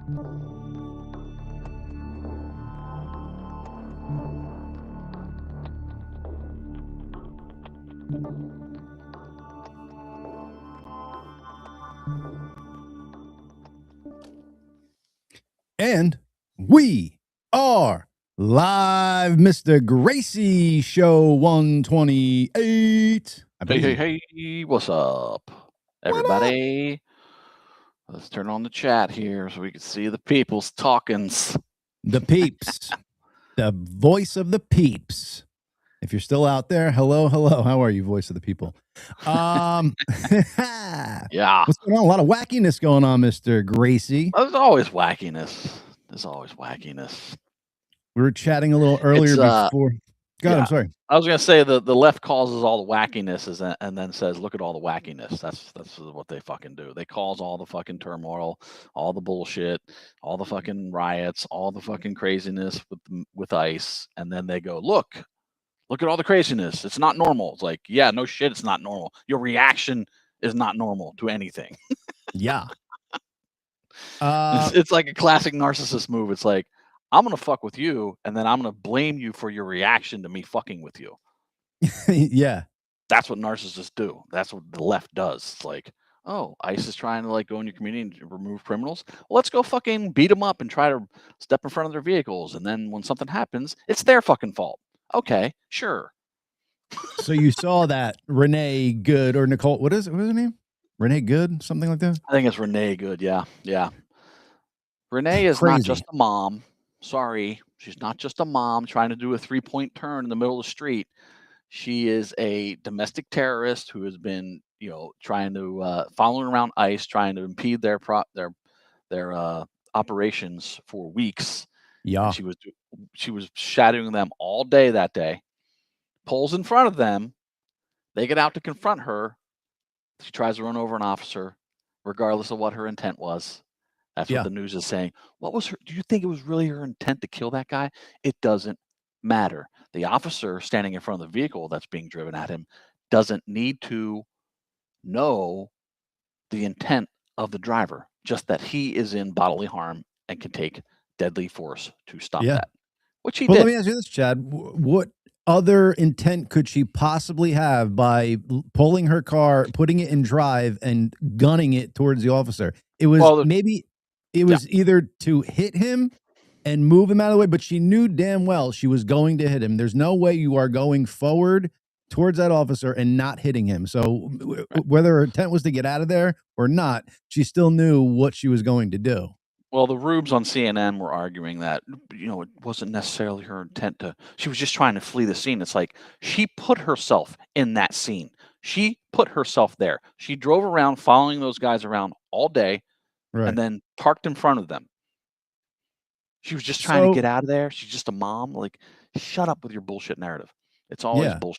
And we are live, Mr. Gracey Show 128. Hey, what's up, everybody? Let's turn on the chat here so we can see the people's talkings. The peeps. The voice of the peeps. If you're still out there, hello. How are you, voice of the people? Yeah. What's going on? A lot of wackiness going on, Mr. Gracey. There's always wackiness. We were chatting a little earlier before. God, I'm sorry. I was going to say the left causes all the wackiness and then says, look at all the wackiness. That's what they fucking do. They cause all the fucking turmoil, all the bullshit, all the fucking riots, all the fucking craziness with ICE. And then they go, look at all the craziness. It's not normal. It's like, yeah, no shit. It's not normal. Your reaction is not normal to anything. Yeah. It's like a classic narcissist move. It's like, I'm going to fuck with you, and then I'm going to blame you for your reaction to me fucking with you. Yeah. That's what narcissists do. That's what the left does. It's like, oh, ICE is trying to like go in your community and remove criminals. Well, let's go fucking beat them up and try to step in front of their vehicles. And then when something happens, it's their fucking fault. Okay, sure. So you saw that Renee Good or Nicole, what is her name? Renee Good, something like that? I think it's Renee Good, yeah. Renee is not just a mom. Sorry, she's not just a mom trying to do a 3-point turn in the middle of the street. She is a domestic terrorist who has been, trying to following around ICE, trying to impede their operations for weeks. Yeah, and she was shadowing them all day that day. Pulls in front of them. They get out to confront her. She tries to run over an officer, regardless of what her intent was. That's what the news is saying. What was her? Do you think it was really her intent to kill that guy? It doesn't matter. The officer standing in front of the vehicle that's being driven at him doesn't need to know the intent of the driver, just that he is in bodily harm and can take deadly force to stop that, which he did. Let me ask you this, Chad. What other intent could she possibly have by pulling her car, putting it in drive, and gunning it towards the officer? It was either to hit him and move him out of the way, but she knew damn well she was going to hit him. There's no way you are going forward towards that officer and not hitting him. So whether her intent was to get out of there or not, she still knew what she was going to do. Well, the rubes on CNN were arguing that, it wasn't necessarily her intent she was just trying to flee the scene. It's like she put herself in that scene. She put herself there. She drove around following those guys around all day and then parked in front of them. She was just trying to get out of there. She's just a mom. Like, shut up with your bullshit narrative. It's always bullshit.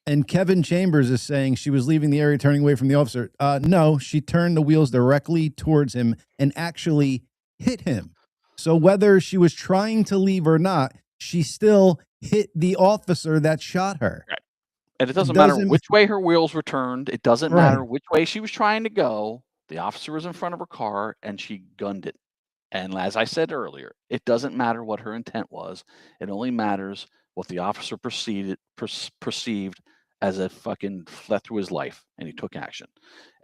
And Kevin Chambers is saying she was leaving the area, turning away from the officer. No, she turned the wheels directly towards him and actually hit him. So whether she was trying to leave or not, she still hit the officer that shot her. Right. And it doesn't matter which way her wheels were turned. It doesn't matter which way she was trying to go. The officer was in front of her car and she gunned it. And as I said earlier, it doesn't matter what her intent was. It only matters what the officer perceived as a fucking threat to his life, and he took action.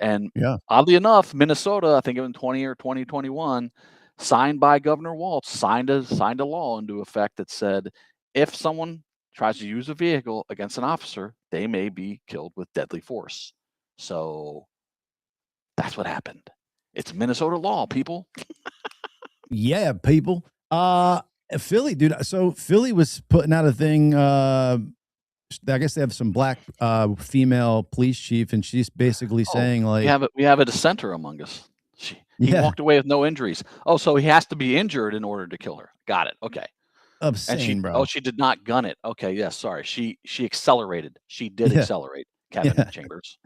And oddly enough, Minnesota, I think in 2021, signed by Governor Walz, signed a law into effect that said if someone tries to use a vehicle against an officer, they may be killed with deadly force. So that's what happened. It's Minnesota law, people. Yeah, people. Philly, dude. So Philly was putting out a thing. I guess they have some black female police chief, and she's basically saying like, we have a dissenter among us. He walked away with no injuries. Oh, so he has to be injured in order to kill her. Got it. Okay. Obscene, bro. Oh, she did not gun it. Okay, yes, sorry. She accelerated. She did accelerate. Kevin Chambers.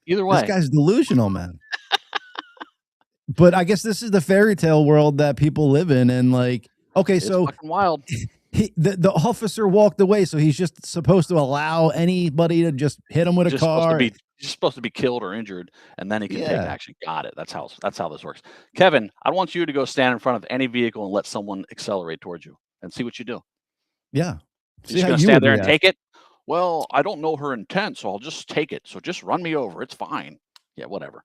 Either way, this guy's delusional, man. But I guess this is the fairy tale world that people live in, and like, okay, it's so fucking wild. The officer walked away, so he's just supposed to allow anybody to just hit him with a car. Supposed to be He's supposed to be killed or injured, and then he can take action. Got it. That's how this works. Kevin, I want you to go stand in front of any vehicle and let someone accelerate towards you and see what you do. Yeah. You're just going to stand there and take it? Well, I don't know her intent, so I'll just take it. So just run me over. It's fine. Yeah, whatever.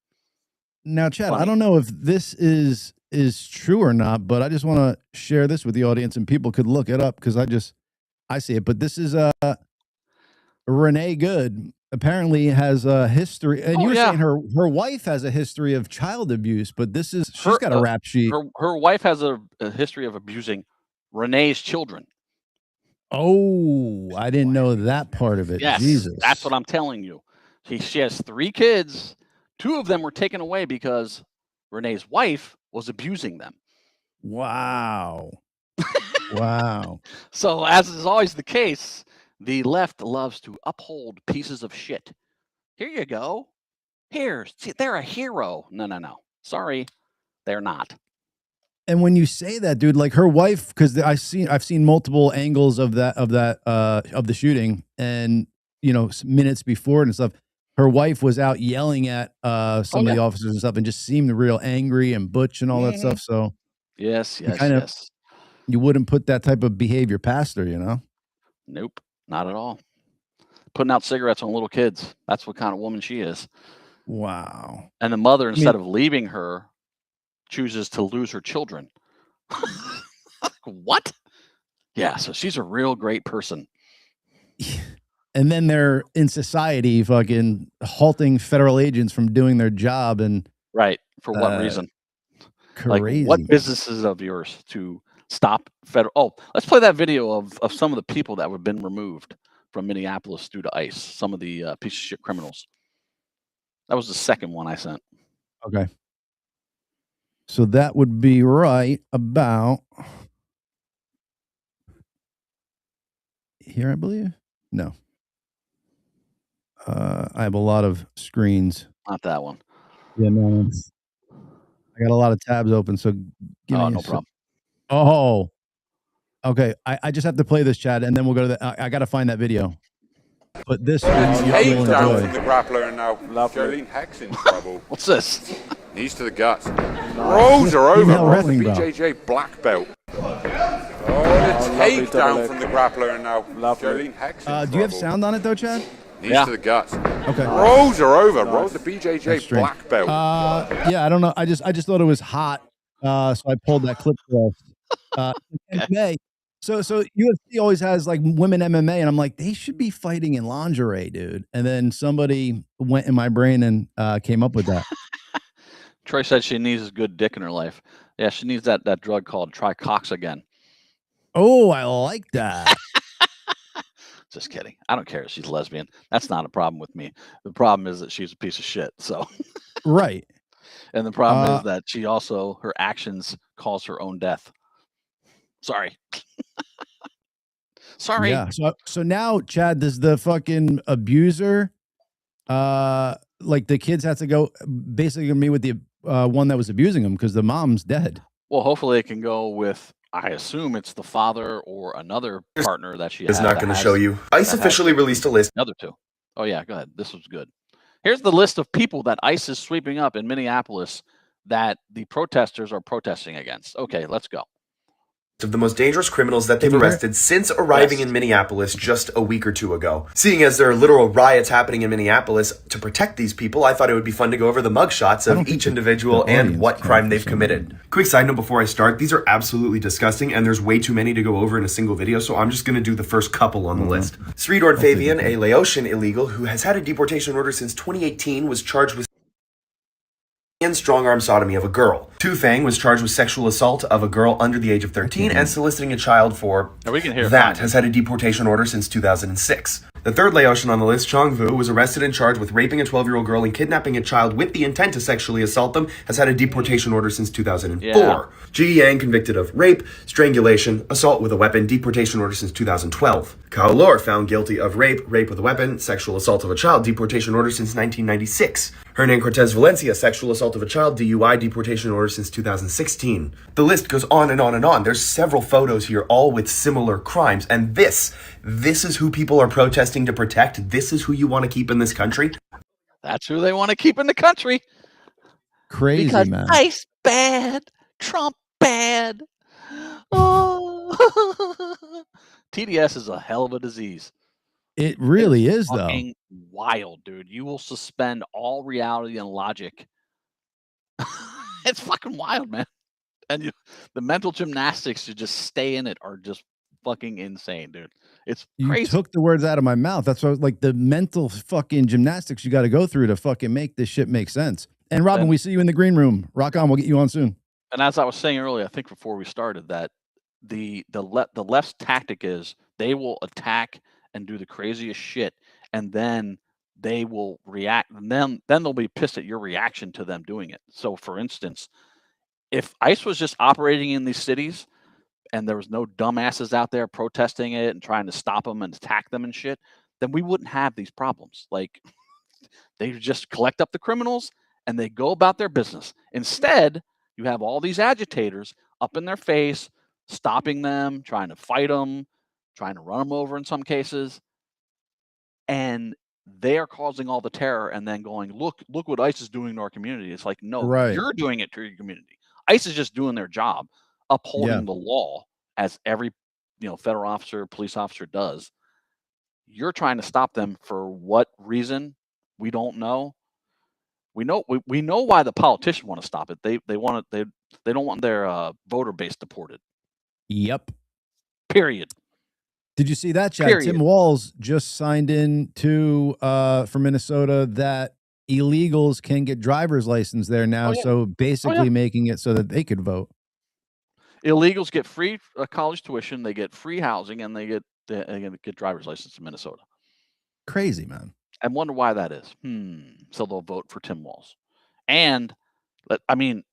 Now, Chad, I don't know if this is true or not, but I just want to share this with the audience, and people could look it up because I see it. But this is Renee Good apparently has a history, and you were saying her wife has a history of child abuse, but she's got a rap sheet. Her wife has a history of abusing Renee's children. Oh, I didn't know that part of it. Yes, Jesus. That's what I'm telling you. She has 3 kids. 2 of them were taken away because Renee's wife was abusing them. Wow. Wow. So, as is always the case, the left loves to uphold pieces of shit. Here you go. Here, see, they're a hero. No. Sorry, they're not. And when you say that, dude, like her wife, because I've seen multiple angles of the shooting, and minutes before and stuff, her wife was out yelling at some of the officers and stuff, and just seemed real angry and butch and all that stuff. So yes. You wouldn't put that type of behavior past her, Nope, not at all. Putting out cigarettes on little kids. That's what kind of woman she is. Wow. And the mother, instead of leaving her, chooses to lose her children. What? Yeah, so she's a real great person. And then they're in society fucking halting federal agents from doing their job. And right. For what reason? Crazy. Like, what businesses of yours to stop federal? Oh, let's play that video of some of the people that have been removed from Minneapolis due to ICE. Some of the piece of shit criminals. That was the second one I sent. Okay. So that would be right about here, I believe. No. I have a lot of screens. Not that one. Yeah, no. I got a lot of tabs open, so give me no problem. Oh. Okay. I just have to play this, Chad, and then we'll go to I got to find that video. But this one you'll down from the grappler, and now Jolene Heck's in trouble. What's this? Knees to the guts. Rolls her over. BJJ black belt. The takedown from the grappler, and now Jolene Heck's in trouble. Do you have sound on it though, Chad? Knees to the guts. Okay. Rolls her over. Rolls the BJJ black belt. Yeah, I don't know. I just thought it was hot, so I pulled that clip for us. MMA. So UFC always has like women MMA, and I'm like, they should be fighting in lingerie, dude. And then somebody went in my brain and came up with that. Troy said she needs a good dick in her life. Yeah, she needs that drug called tricoxagen. Oh, I like that. Just kidding. I don't care if she's lesbian. That's not a problem with me. The problem is that she's a piece of shit. So right. And the problem is that she also, her actions cause her own death. Sorry. Sorry. Yeah. So now, Chad, does the fucking abuser, like the kids have to go basically meet with the one that was abusing them because the mom's dead? Well, hopefully it can go with, I assume it's the father or another partner that she has. It's not going to show you. ICE officially released a list. Another 2. Oh yeah, go ahead. This was good. Here's the list of people that ICE is sweeping up in Minneapolis that the protesters are protesting against. Okay, let's go. Of the most dangerous criminals that they've arrested since arriving in Minneapolis just a week or 2 ago. Seeing as there are literal riots happening in Minneapolis to protect these people, I thought it would be fun to go over the mugshots of each individual and what crime they've committed. Quick side note before I start, these are absolutely disgusting and there's way too many to go over in a single video, so I'm just going to do the first couple on the list. Sridor Fabian, a Laotian illegal who has had a deportation order since 2018, was charged with and strong-arm sodomy of a girl. Tu Fang was charged with sexual assault of a girl under the age of 13 and soliciting a child for has had a deportation order since 2006. The third Laotian on the list, Chong Vu, was arrested and charged with raping a 12-year-old girl and kidnapping a child with the intent to sexually assault them, has had a deportation order since 2004. Ji Yang, convicted of rape, strangulation, assault with a weapon, deportation order since 2012. Kao Lor, found guilty of rape, rape with a weapon, sexual assault of a child, deportation order since 1996. Hernan Cortez Valencia, sexual assault of a child, DUI, deportation order since 2016. The list goes on and on and on. There's several photos here, all with similar crimes, and this is who people are protesting to protect. This is who you want to keep in this country. That's who they want to keep in the country. Crazy, because man. ICE bad, Trump bad. Oh. TDS is a hell of a disease. It really is, though. Fucking wild, dude. You will suspend all reality and logic. It's fucking wild, man. And the mental gymnastics to just stay in it are just fucking insane, dude. It's crazy. You took the words out of my mouth. That's what, like, the mental fucking gymnastics you got to go through to fucking make this shit make sense. And Robyn, we see you in the green room. Rock on. We'll get you on soon. And as I was saying earlier, I think before we started, that the left's tactic is they will attack and do the craziest shit, and then they will react, and then they'll be pissed at your reaction to them doing it. So, for instance, if ICE was just operating in these cities and there was no dumbasses out there protesting it and trying to stop them and attack them and shit, then we wouldn't have these problems. Like, they just collect up the criminals and they go about their business. Instead, you have all these agitators up in their face, stopping them, trying to fight them, trying to run them over in some cases. And they are causing all the terror and then going, look what ICE is doing to our community. It's like, no, you're doing it to your community. ICE is just doing their job, upholding the law as every federal officer, police officer does. You're trying to stop them for what reason? We don't know. We know why the politicians want to stop it. They don't want their voter base deported. Yep. Period. Did you see that, Chad? Tim Walz just signed in to for Minnesota that illegals can get driver's license there now. So basically making it so that they could vote. Illegals get free college tuition, they get free housing, and they get driver's license in Minnesota. Crazy, man. I wonder why that is. So they'll vote for Tim Walz. And I mean,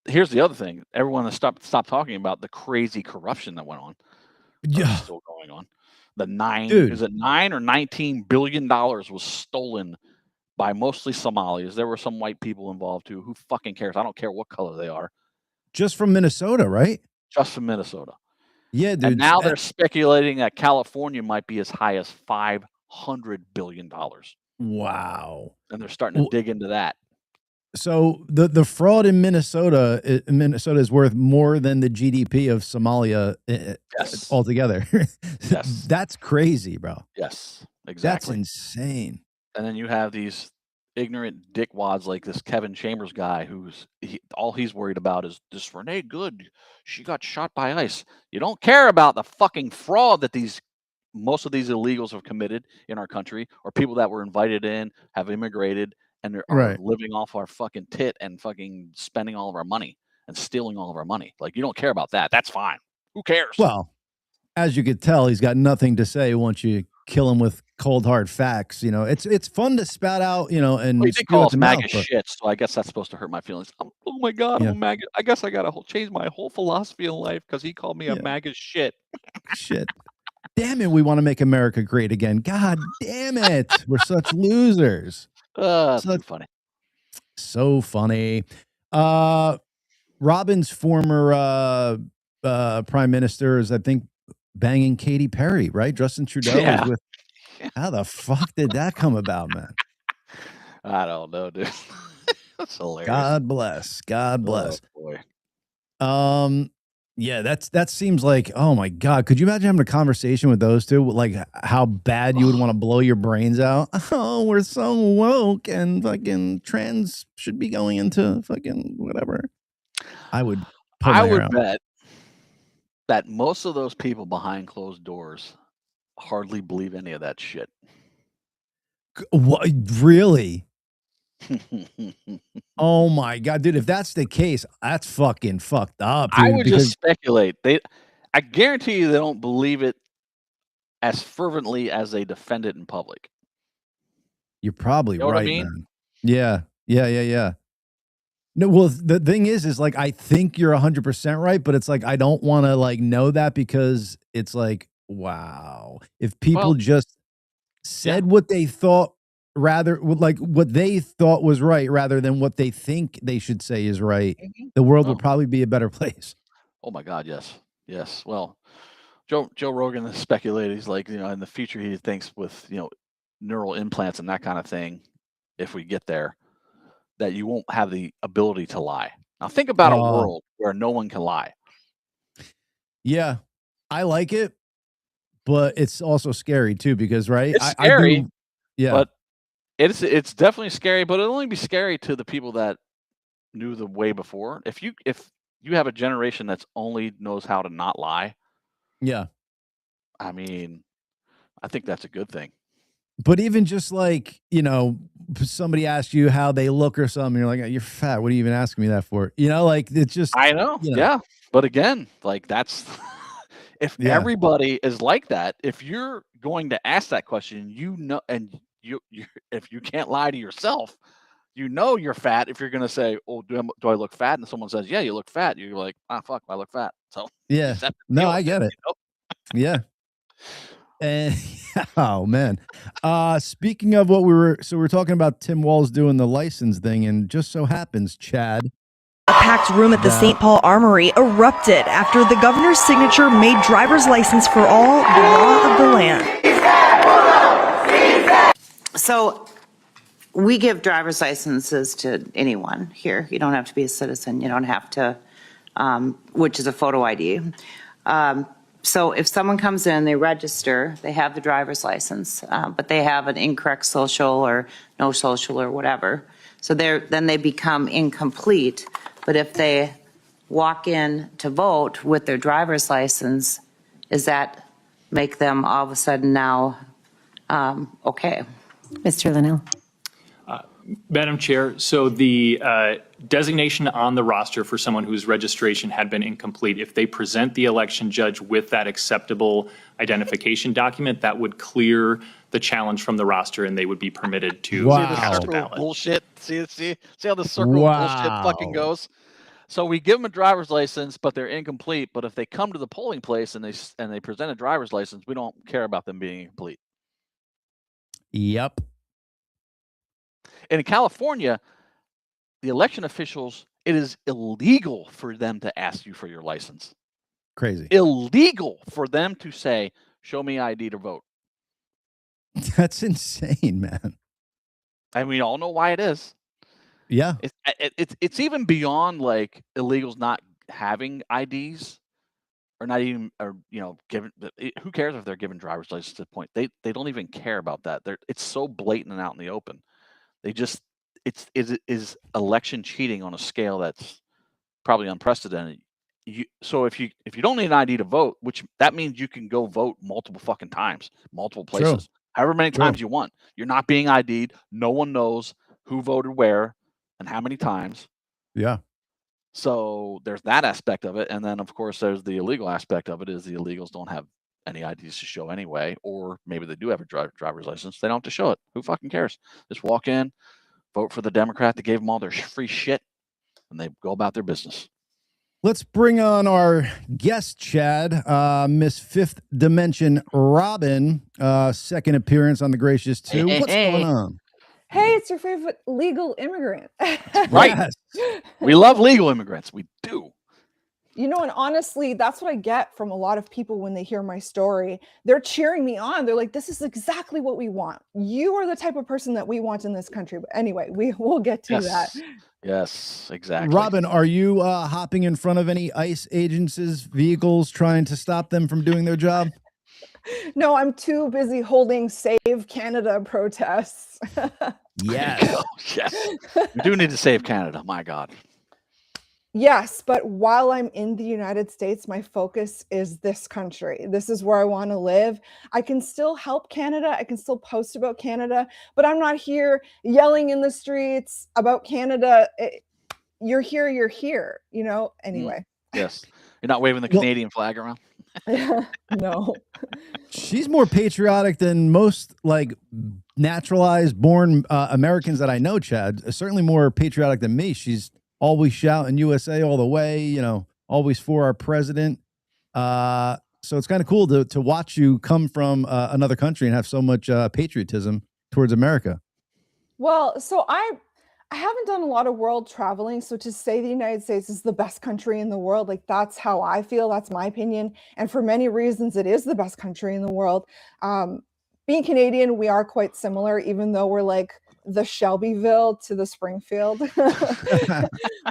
here's the other thing. Everyone has stopped talking about the crazy corruption that went on. Yeah. Still going on. The $9 or $19 billion was stolen by mostly Somalis. There were some white people involved too. Who fucking cares? I don't care what color they are. Just from Minnesota, right? Just from Minnesota. Yeah, dude. And now they're speculating that California might be as high as $500 billion. Wow. And they're starting to dig into that. So the fraud in Minnesota is worth more than the GDP of Somalia altogether. Yes. That's crazy, bro. Yes, exactly. That's insane. And then you have these ignorant dickwads like this Kevin Chambers guy all he's worried about is this Renee Good. She got shot by ICE. You don't care about the fucking fraud that most of these illegals have committed in our country, or people that were invited in, have immigrated, and are living off our fucking tit and fucking spending all of our money and stealing all of our money. Like, you don't care about that. That's fine. Who cares? Well, as you could tell, he's got nothing to say once you kill him with cold hard facts. It's fun to spout out, and he did call us MAGA shit, so I guess that's supposed to hurt my feelings. Oh my God, I'm a MAGA. I guess I gotta change my whole philosophy in life because he called me a MAGA shit. Shit. Damn it, we want to make America great again. God damn it. We're such losers. So funny. So funny. Robyn's former prime minister is, I think, banging Katy Perry, right? Justin Trudeau is with. How the fuck did that come about, man? I don't know, dude. That's hilarious. God bless. God bless. Oh, boy. Yeah, that seems like, oh my God. Could you imagine having a conversation with those two? Like how bad you would want to blow your brains out? Oh, we're so woke and fucking trans should be going into fucking whatever. I would bet that most of those people behind closed doors hardly believe any of that shit. What? Really? Oh my God, dude! If that's the case, that's fucking fucked up, dude. I would just speculate. I guarantee you, they don't believe it as fervently as they defend it in public. You're probably right, what I mean? Man. Yeah. No, well, the thing is like I think you're 100% right, but it's like I don't want to like know that because it's like, wow, if people just said what they thought. Rather, like what they thought was right, rather than what they think they should say is right, the world will probably be a better place. Oh my God, yes. Well, Joe Rogan has speculated. He's like, in the future, he thinks with neural implants and that kind of thing, if we get there, that you won't have the ability to lie. Now think about a world where no one can lie. Yeah, I like it, but it's also scary too because it's scary. But it's definitely scary. But it'll only be scary to the people that knew the way before. If you have a generation that's only knows how to not lie, yeah, I mean, I think that's a good thing. But even just like, somebody asks you how they look or something, you're like, you're fat. What are you even asking me that for? Like, it's just. I know. Yeah. But again, like that's, if everybody is like that, if you're going to ask that question, and you if you can't lie to yourself, you're fat. If you're going to say, oh, do I look fat? And someone says, yeah, you look fat. You're like, fuck, I look fat. So yeah, no, I get it. Yeah. And oh man, speaking of we're talking about Tim Walz doing the license thing, and just so happens, Chad, a packed room at the St. Paul Armory erupted after the governor's signature made driver's license for all the law of the land. So we give driver's licenses to anyone here. You don't have to be a citizen. You don't have to, which is a photo ID. So if someone comes in, they register, they have the driver's license, but they have an incorrect social or no social or whatever. So then they become incomplete. But if they walk in to vote with their driver's license, does that make them all of a sudden now okay? Mr. Linnell. Madam Chair, so the designation on the roster for someone whose registration had been incomplete, if they present the election judge with that acceptable identification document, that would clear the challenge from the roster and they would be permitted to cast a ballot. Bullshit. See how the circle of bullshit fucking goes? So we give them a driver's license, but they're incomplete. But if they come to the polling place and they present a driver's license, we don't care about them being incomplete. Yep. And in California, the election officials, it is illegal for them to ask you for your license. Crazy. Illegal for them to say, show me ID to vote. That's insane, man. And we all know why it is. Yeah. It's even beyond like illegals not having IDs or not even, given. Who cares if they're given driver's license to the point? They don't even care about that. It's so blatant and out in the open. They just it is election cheating on a scale that's probably unprecedented. So if you don't need an ID to vote, which that means you can go vote multiple fucking times, multiple places, however many times you want. You're not being ID'd. No one knows who voted where and how many times. Yeah. So there's that aspect of it, and then of course there's the illegal aspect of it. Is the illegals don't have any IDs to show anyway, or maybe they do have a driver's license. They don't have to show it. Who fucking cares? Just walk in, vote for the Democrat that gave them all their free shit, and they go about their business. Let's bring on our guest, Chad, Miss Fifth Dimension Robyn, second appearance on the Gracious 2. What's going on? Hey, it's your favorite legal immigrant. Right. Yes. We love legal immigrants. We do. And honestly, that's what I get from a lot of people when they hear my story. They're cheering me on. They're like, this is exactly what we want. You are the type of person that we want in this country. But anyway, we'll get to that. Yes, exactly. Robyn, are you hopping in front of any ICE agents' vehicles trying to stop them from doing their job? No, I'm too busy holding Save Canada protests. Yes. Yes. We do need to save Canada. My God. Yes, but while I'm in the United States, my focus is this country. This is where I want to live. I can still help Canada. I can still post about Canada, but I'm not here yelling in the streets about Canada. You're here, anyway. Yes. You're not waving the Canadian flag around? No. She's more patriotic than most naturalized born Americans that I know, Chad. Certainly more patriotic than me. She's always shouting USA all the way, always for our president. So it's kind of cool to watch you come from another country and have so much patriotism towards America. Well, so I haven't done a lot of world traveling. So to say the United States is the best country in the world, that's how I feel. That's my opinion. And for many reasons, it is the best country in the world. Being Canadian, we are quite similar, even though we're the Shelbyville to the Springfield.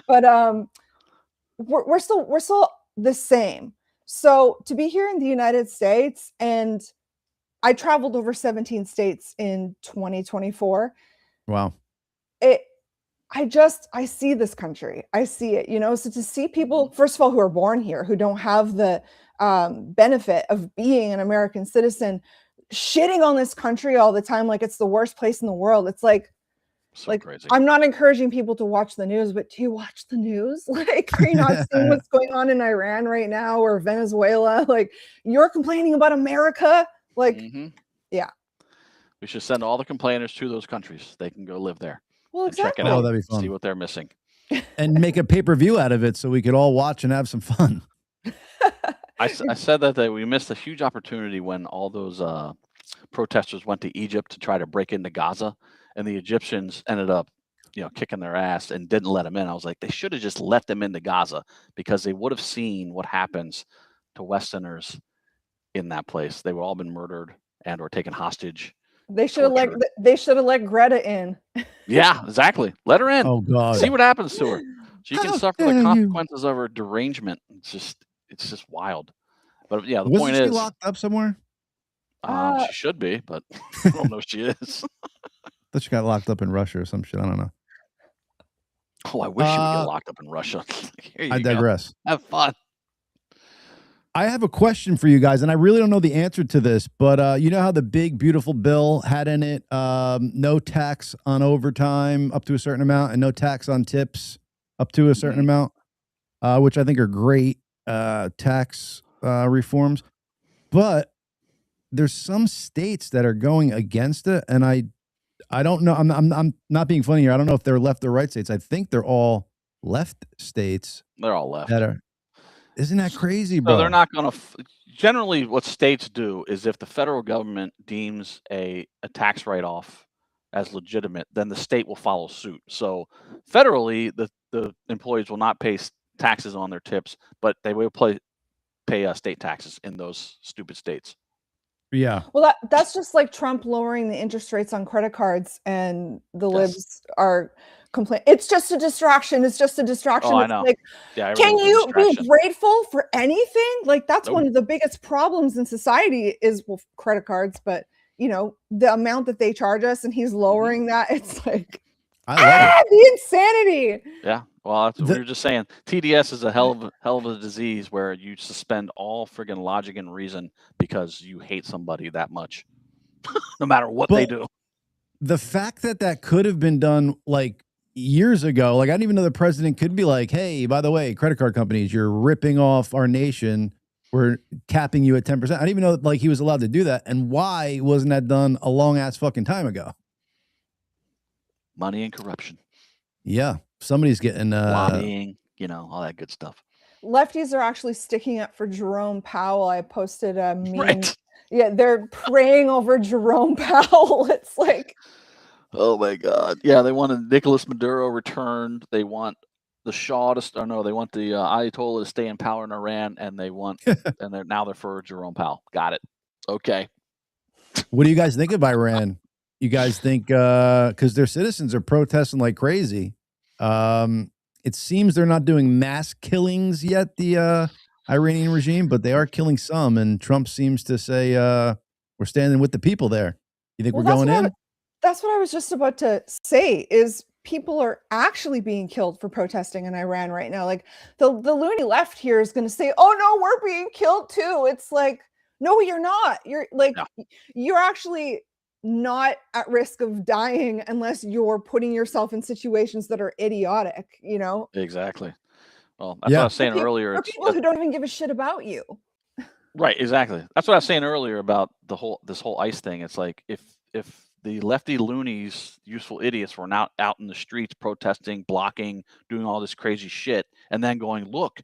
But we're still the same. So to be here in the United States, and I traveled over 17 states in 2024. Wow. I see this country. I see it, so to see people, first of all, who are born here, who don't have the benefit of being an American citizen, shitting on this country all the time like it's the worst place in the world. It's like crazy. I'm not encouraging people to watch the news, but do you watch the news? Like, are you not seeing what's going on in Iran right now or Venezuela? Like, you're complaining about America? Like, yeah. We should send all the complainers to those countries. They can go live there. Well, exactly. Check it out. That'd be fun. See what they're missing. And make a pay-per-view out of it so we could all watch and have some fun. I said that we missed a huge opportunity when all those protesters went to Egypt to try to break into Gaza, and the Egyptians ended up, kicking their ass and didn't let them in. I was like, they should have just let them into Gaza, because they would have seen what happens to Westerners in that place. They would all been murdered and or taken hostage. They should have let Greta in. Yeah, exactly. Let her in. Oh God. See what happens to her. She can suffer the consequences of her derangement. It's just wild. But yeah, the point is, she locked up somewhere? She should be, but I don't know if she is. Thought she got locked up in Russia or some shit. I don't know. Oh, I wish she would get locked up in Russia. I digress. Go. Have fun. I have a question for you guys, and I really don't know the answer to this, but you know how the big, beautiful bill had in it no tax on overtime up to a certain amount and no tax on tips up to a certain amount, which I think are great tax reforms. But there's some states that are going against it, and I don't know. I'm not being funny here. I don't know if they're left or right states. I think they're all left states. They're all left. That are. Isn't that crazy, bro? So they're not going to. Generally, what states do is if the federal government deems a tax write-off as legitimate, then the state will follow suit. So federally, the employees will not pay taxes on their tips, but they will pay state taxes in those stupid states. Yeah. Well, that's just like Trump lowering the interest rates on credit cards, and the libs are complaining. It's just a distraction. It's just a distraction. Oh, it's I know. Like, yeah, can you be grateful for anything? Like, that's one of the biggest problems in society is credit cards, but the amount that they charge us, and he's lowering that. It's like, the insanity. Yeah. Well, that's what we were just saying. TDS is a hell of a disease where you suspend all friggin' logic and reason because you hate somebody that much, no matter what they do. The fact that could have been done like years ago, like I didn't even know the president could be like, hey, by the way, credit card companies, you're ripping off our nation. We're capping you at 10%. I didn't even know like he was allowed to do that. And why wasn't that done a long ass fucking time ago? Money and corruption. Yeah. Somebody's getting lobbying, all that good stuff. Lefties are actually sticking up for Jerome Powell. I posted a meme. Right. Yeah, they're praying over Jerome Powell. It's like, oh my God. Yeah, they wanted Nicolas Maduro returned. They want the Shah to they want the Ayatollah to stay in power in Iran, and they want and they're for Jerome Powell. Got it. Okay. What do you guys think of Iran? You guys think because their citizens are protesting like crazy. It seems they're not doing mass killings yet, the Iranian regime, but they are killing some, and Trump seems to say we're standing with the people there. You think we're going in? That's what I was just about to say, is people are actually being killed for protesting in Iran right now. Like the loony left here is going to say, oh no, we're being killed too. It's like, no, you're not. You're like, you're actually not at risk of dying unless you're putting yourself in situations that are idiotic, Exactly. Well, that's what I was saying earlier. People who don't even give a shit about you. Right, exactly. That's what I was saying earlier about this whole ICE thing. It's like if the lefty loonies, useful idiots, were not out in the streets protesting, blocking, doing all this crazy shit, and then going, look,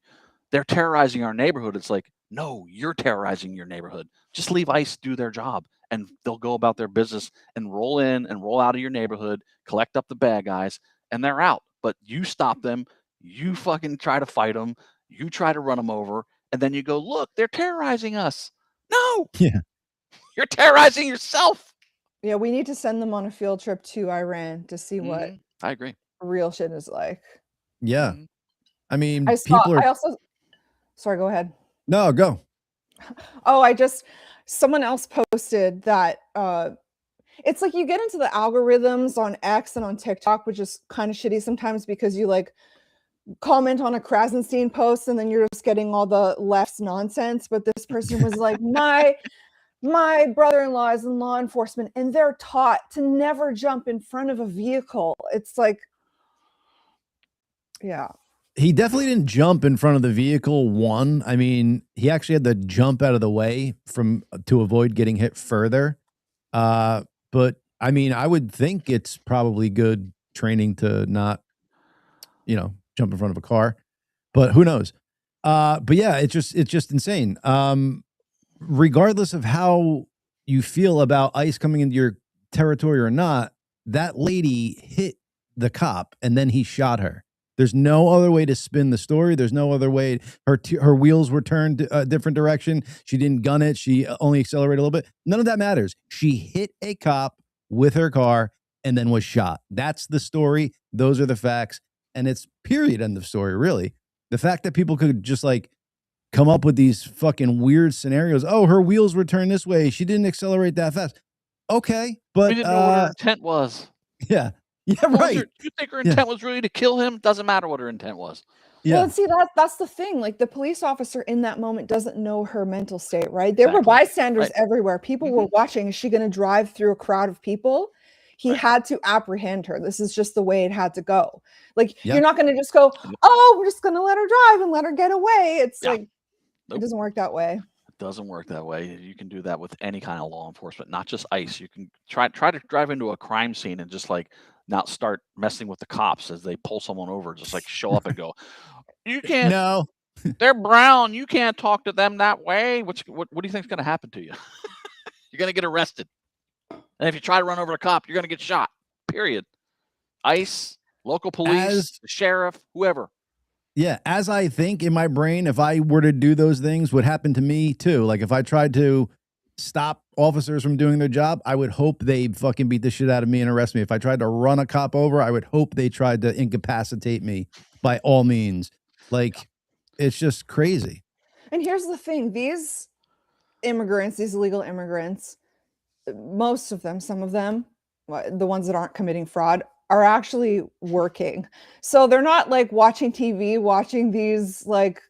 they're terrorizing our neighborhood. It's like, no, you're terrorizing your neighborhood. Just leave ICE do their job, and they'll go about their business and roll in and roll out of your neighborhood, collect up the bad guys, and they're out. But you stop them. You fucking try to fight them. You try to run them over, and then you go, look, they're terrorizing us. No. Yeah. You're terrorizing yourself. Yeah, we need to send them on a field trip to Iran to see what I agree. Real shit is like. Yeah. I mean, sorry, go ahead. No, go. Oh, someone else posted that it's like you get into the algorithms on X and on TikTok, which is kind of shitty sometimes because you like comment on a Krasenstein post and then you're just getting all the left's nonsense. But this person was like, my brother-in-law is in law enforcement and they're taught to never jump in front of a vehicle. It's like, yeah. He definitely didn't jump in front of the vehicle. One, I mean, he actually had to jump out of the way to avoid getting hit further. But I mean, I would think it's probably good training to not, jump in front of a car, but who knows? But yeah, it's just insane. Regardless of how you feel about ICE coming into your territory or not, that lady hit the cop and then he shot her. There's no other way to spin the story. There's no other way. Her wheels were turned a different direction. She didn't gun it. She only accelerated a little bit. None of that matters. She hit a cop with her car and then was shot. That's the story. Those are the facts. And it's period, end of story, really. The fact that people could just like come up with these fucking weird scenarios. Oh, her wheels were turned this way. She didn't accelerate that fast. Okay, but we didn't know what her intent was. Yeah. Yeah, right. You think her intent was really to kill him? Doesn't matter what her intent was. Yeah. Well, see, that's the thing. Like the police officer in that moment doesn't know her mental state, right? There were bystanders everywhere. People were watching. Is she going to drive through a crowd of people? He had to apprehend her. This is just the way it had to go. Like you're not going to just go, oh, we're just going to let her drive and let her get away. It's like it doesn't work that way. It doesn't work that way. You can do that with any kind of law enforcement, not just ICE. You can try to drive into a crime scene and just like not start messing with the cops as they pull someone over. Just like show up and go, you can't. No, they're brown. You can't talk to them that way. What do you think is going to happen to you? You're going to get arrested. And if you try to run over a cop, you're going to get shot. Period. ICE, local police, the sheriff, whoever. Yeah, as I think in my brain, if I were to do those things, would happen to me too. Like if I tried to stop officers from doing their job, I would hope they fucking beat the shit out of me and arrest me. If I tried to run a cop over, I would hope they tried to incapacitate me by all means. Like, it's just crazy. And here's the thing. These immigrants, these illegal immigrants, most of them, some of them, the ones that aren't committing fraud, are actually working. So they're not like watching TV, watching these like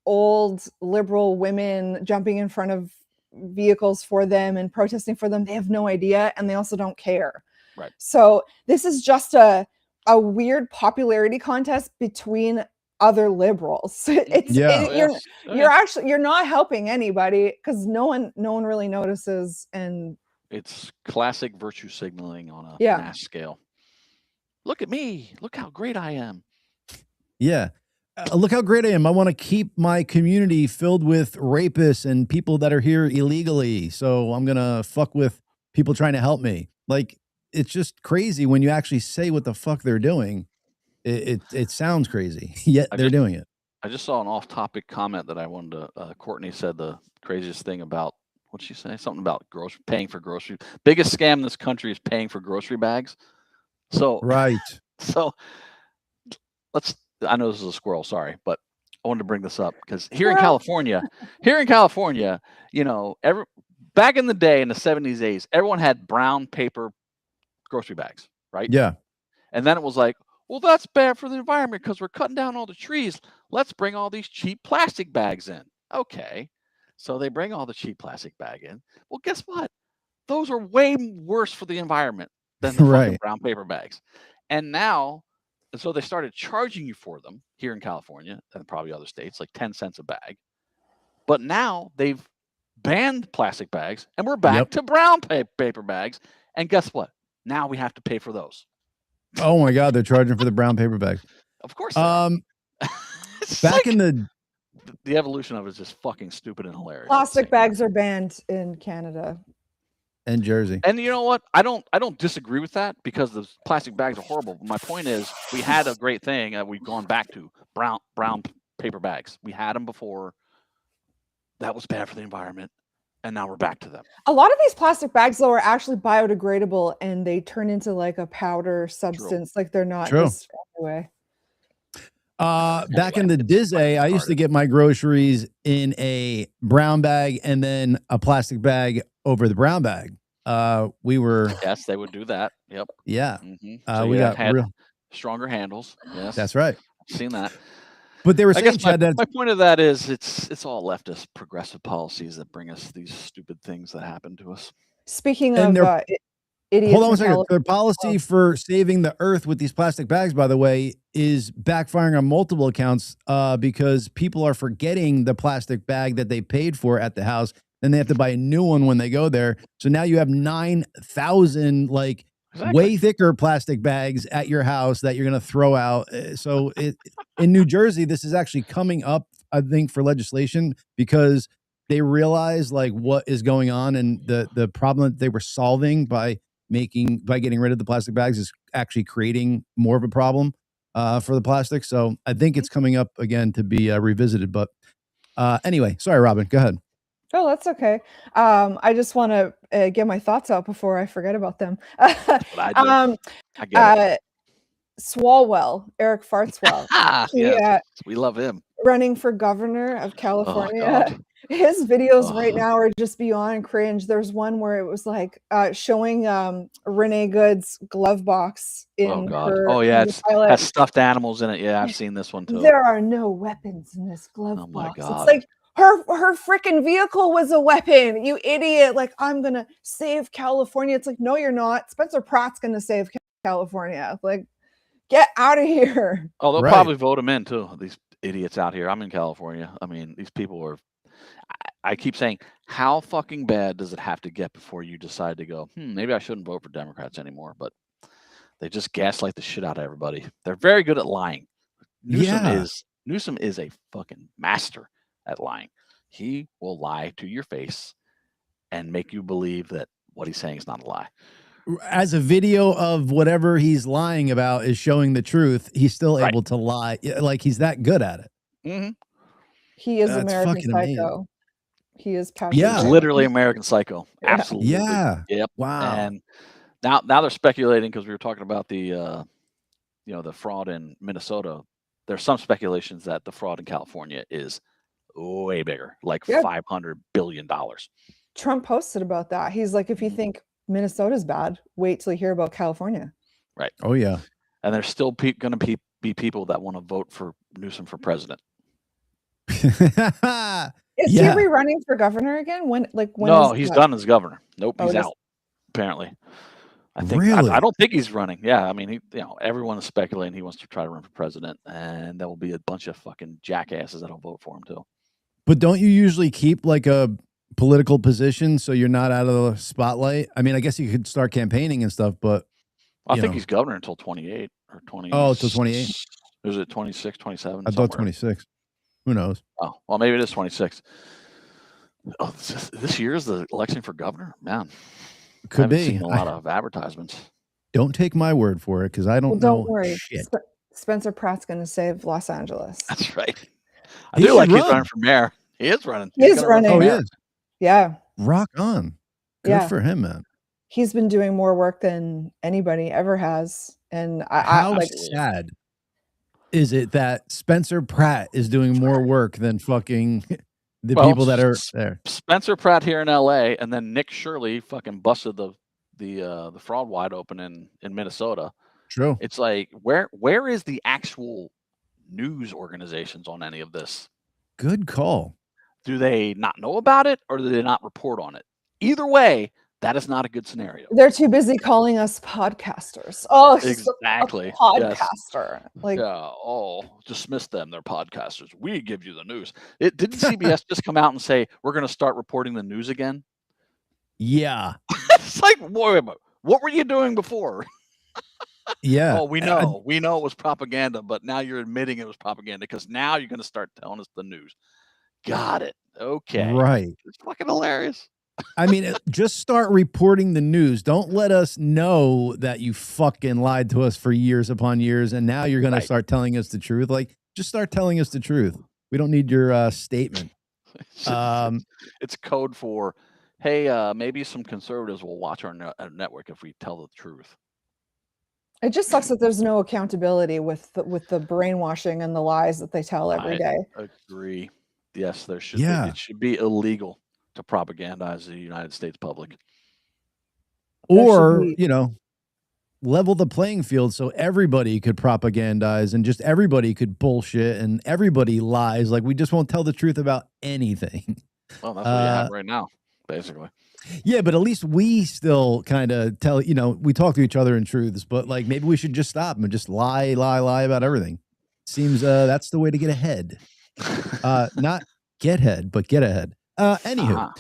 old liberal women jumping in front of vehicles for them and protesting for them. They have no idea, and they also don't care. Right. So this is just a weird popularity contest between other liberals. You're not helping anybody because no one really notices, and it's classic virtue signaling on a mass scale. Look at me. Look how great I am. Yeah. Look how great I am. I want to keep my community filled with rapists and people that are here illegally. So I'm going to fuck with people trying to help me. Like, it's just crazy when you actually say what the fuck they're doing. It sounds crazy, yet they're doing it. I just saw an off-topic comment that I wanted to, Courtney said the craziest thing about, what'd she say? Something about paying for groceries. Biggest scam in this country is paying for grocery bags. So, right. So I know this is a squirrel, sorry, but I wanted to bring this up because here in California, back in the day in the 70s, 80s, everyone had brown paper grocery bags, right? Yeah. And then it was like, well, that's bad for the environment because we're cutting down all the trees. Let's bring all these cheap plastic bags in. Okay. So they bring all the cheap plastic bag in. Well, guess what? Those are way worse for the environment than the fucking brown paper bags. And now, so they started charging you for them here in California and probably other states, like 10 cents a bag. But now they've banned plastic bags and we're back to brown paper bags. And guess what? Now we have to pay for those. Oh my God, they're charging for the brown paper bags. Of course. Back in the evolution of it is just fucking stupid and hilarious. Plastic bags are banned in Canada and Jersey. And you know what? I don't disagree with that because the plastic bags are horrible. But my point is, we had a great thing that we've gone back to brown paper bags. We had them before. That was bad for the environment. And now we're back to them. A lot of these plastic bags, though, are actually biodegradable, and they turn into like a powder substance. Like they're not just away. Back in the Disney, I used to get my groceries in a brown bag and then a plastic bag over the brown bag. Yes, they would do that. Yep. Yeah. So we got stronger handles. Yes, that's right. I've seen that. But they were saying, Chad, my point of that is it's all leftist progressive policies that bring us these stupid things that happen to us. Speaking of idiots, hold on a second. Their policy for saving the earth with these plastic bags, by the way, is backfiring on multiple accounts because people are forgetting the plastic bag that they paid for at the house. Then they have to buy a new one when they go there. So now you have 9,000 way thicker plastic bags at your house that you're going to throw out. So in New Jersey, this is actually coming up, I think, for legislation because they realize what is going on and the problem that they were solving by getting rid of the plastic bags is actually creating more of a problem for the plastic. So I think it's coming up again to be revisited. But anyway, sorry, Robyn, go ahead. Oh, that's okay. I just want to get my thoughts out before I forget about them. I get it. Swalwell, Eric Fartswell. We love him. Running for governor of California. His videos right now are just beyond cringe. There's one where it was showing Renee Good's glove box in her. Oh yeah, it has stuffed animals in it. Yeah, I've seen this one too. There are no weapons in this glove box. God. It's like her freaking vehicle was a weapon. You idiot! I'm gonna save California. It's like, no, you're not. Spencer Pratt's gonna save California. Get out of here. Oh, they'll probably vote him in too. These idiots out here. I'm in California. I mean, these people are. I keep saying, how fucking bad does it have to get before you decide to go, maybe I shouldn't vote for Democrats anymore? But they just gaslight the shit out of everybody. They're very good at lying. Newsom is a fucking master at lying. He will lie to your face and make you believe that what he's saying is not a lie. As a video of whatever he's lying about is showing the truth, he's still able to lie. He's that good at it. Mm-hmm. He is American Psycho. Amazing. He is passionate. Yeah, literally American Psycho. Absolutely. Yeah. Yep. Wow. And now they're speculating because we were talking about the the fraud in Minnesota. There's some speculations that the fraud in California is way bigger, $500 billion. Trump posted about that. He's like, if you think Minnesota's bad, wait till you hear about California. Right. Oh yeah. And there's still going to be people that want to vote for Newsom for president. Is he running for governor again? No, he's done as governor. Nope, he's out. Apparently, I think. Really? I don't think he's running. Yeah, I mean, everyone is speculating he wants to try to run for president, and there will be a bunch of fucking jackasses that'll vote for him too. But don't you usually keep a political position so you're not out of the spotlight? I mean, I guess you could start campaigning and stuff, but I think he's governor until 28 or 20. Oh, until 28. Is it 26, 27? I thought 26. Who knows? Oh, well, maybe it is 26. Oh, this year is the election for governor? Man. Could be. Seen a lot of advertisements. Don't take my word for it because I don't know. Don't worry. Shit. Spencer Pratt's going to save Los Angeles. That's right. He's running for mayor. He is running. He is running. Oh, he is. Yeah. Rock on. Good for him, man. He's been doing more work than anybody ever has. And how sad is it that Spencer Pratt is doing more work than fucking the people that are there? Spencer Pratt here in LA, and then Nick Shirley fucking busted the fraud wide open in Minnesota. True. It's like where is the actual news organizations on any of this? Good call. Do they not know about it, or do they not report on it? Either way, that is not a good scenario. They're too busy calling us podcasters. Oh, exactly. A podcaster. Yes. Dismiss them. They're podcasters. We give you the news. Didn't CBS just come out and say we're going to start reporting the news again? Yeah. It's like, wait, what were you doing before? Yeah. Oh, we know it was propaganda, but now you're admitting it was propaganda because now you're going to start telling us the news. Got it. Okay. Right. It's fucking hilarious. I mean, just start reporting the news. Don't let us know that you fucking lied to us for years upon years, and now you're going to start telling us the truth. Just start telling us the truth. We don't need your statement. It's code for hey, maybe some conservatives will watch our network if we tell the truth. It just sucks that there's no accountability with the brainwashing and the lies that they tell every day. I agree. Yes, there should be. It should be illegal to propagandize the United States public. Or, level the playing field so everybody could propagandize and just everybody could bullshit and everybody lies. Like, we just won't tell the truth about anything. Well, that's what you have right now, basically. Yeah, but at least we still kind of tell, we talk to each other in truths, but like maybe we should just stop and just lie about everything. Seems that's the way to get ahead. Not get ahead, but get ahead. Anywho.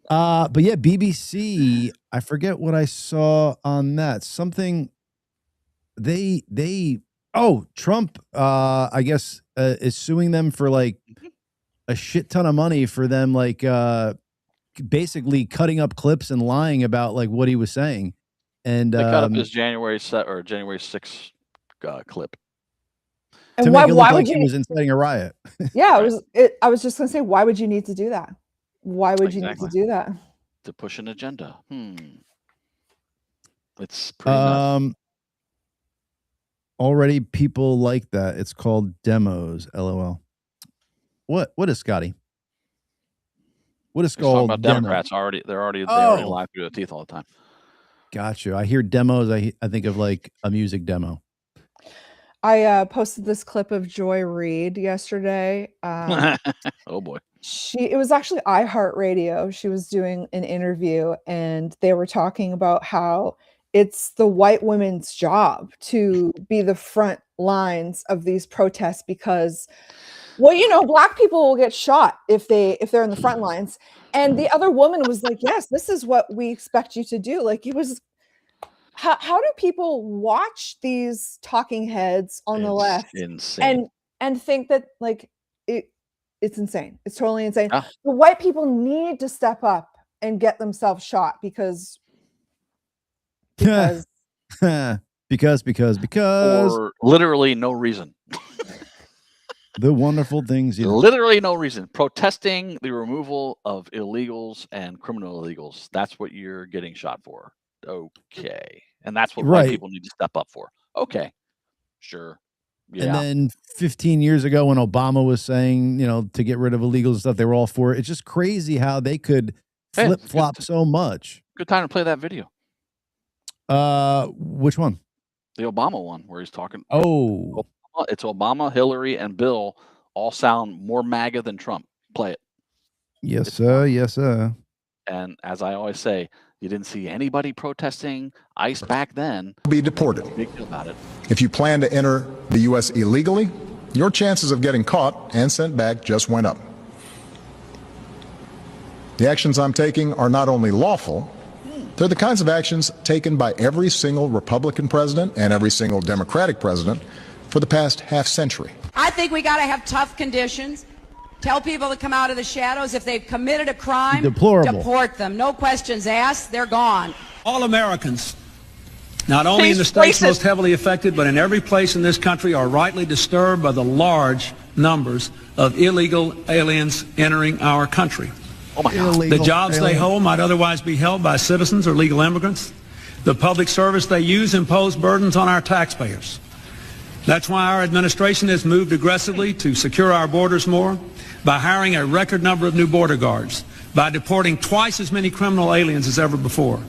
But yeah, BBC, I forget what I saw on that. Something Trump, I guess, is suing them for like a shit ton of money for them, like basically cutting up clips and lying about like what he was saying. And they cut up his January 6th clip. And why would he was inciting a riot? Yeah, I was just gonna say, why would you need to do that? Why would you need to do that? To push an agenda. It's pretty nuts. Already people like that. It's called demos. LOL. What is Scotty? What is called about Democrats? They already lie through their teeth all the time. Gotcha. I hear demos. I think of like a music demo. I posted this clip of Joy Reid yesterday. Oh boy. It was actually iHeartRadio. She was doing an interview and they were talking about how it's the white women's job to be the front lines of these protests because, black people will get shot if they're in the front lines. And the other woman was like, yes, this is what we expect you to do. Like, it was, how do people watch these talking heads on the left insane. and think that like it's insane. It's totally insane. The white people need to step up and get themselves shot because because or literally no reason. The wonderful things. Literally no reason. Protesting the removal of illegals and criminal illegals. That's what you're getting shot for. Okay. And that's what white people need to step up for. Okay. Sure. Yeah. And then 15 years ago when Obama was saying, to get rid of illegals and stuff, they were all for it. It's just crazy how they could flip-flop so much. Good time to play that video. Which one? The Obama one where he's talking. Oh. It's Obama, Hillary, and Bill all sound more MAGA than Trump. Play it. Yes, sir. Yes, sir. And as I always say, you didn't see anybody protesting ICE back then. Be deported. Big deal about it. If you plan to enter the U.S. illegally, your chances of getting caught and sent back just went up. The actions I'm taking are not only lawful, they're the kinds of actions taken by every single Republican president and every single Democratic president for the past half century. I think we got to have tough conditions. Tell people to come out of the shadows. If they've committed a crime, deport them. No questions asked. They're gone. All Americans, not only in the states most heavily affected, but in every place in this country, are rightly disturbed by the large numbers of illegal aliens entering our country. Oh my God. The jobs they hold might otherwise be held by citizens or legal immigrants. The public service they use impose burdens on our taxpayers. That's why our administration has moved aggressively to secure our borders more, by hiring a record number of new border guards, by deporting twice as many criminal aliens as ever before,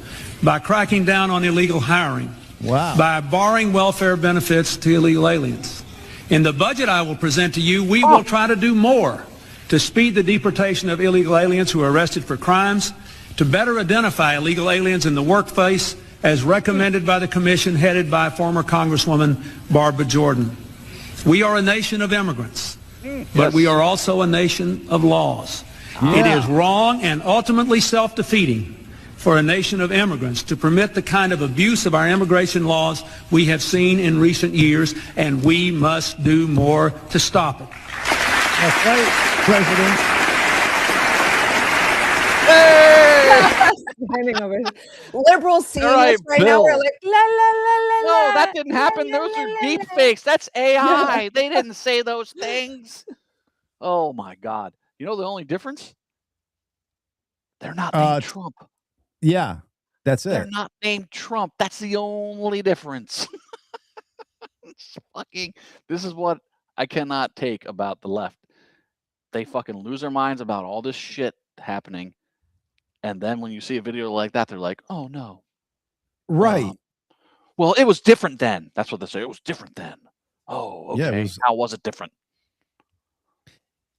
by cracking down on illegal hiring, by barring welfare benefits to illegal aliens. In the budget I will present to you, we will try to do more to speed the deportation of illegal aliens who are arrested for crimes, to better identify illegal aliens in the workplace as recommended by the commission headed by former Congresswoman Barbara Jordan. We are a nation of immigrants, but we are also a nation of laws. It is wrong and ultimately self-defeating for a nation of immigrants to permit the kind of abuse of our immigration laws we have seen in recent years, and we must do more to stop it. That's right, President. Liberals seeing this right now, we're like, la, la, la, la, no, that didn't happen. Those are deep fakes. That's AI. They didn't say those things. Oh my God. You know the only difference? They're not named Trump. Yeah, that's it. They're not named Trump. That's the only difference. This is what I cannot take about the left. They fucking lose their minds about all this shit happening. And then when you see a video like that, they're like, oh no. Right. Well, it was different then. That's what they say. It was different then. Oh, okay. Yeah, how was it different?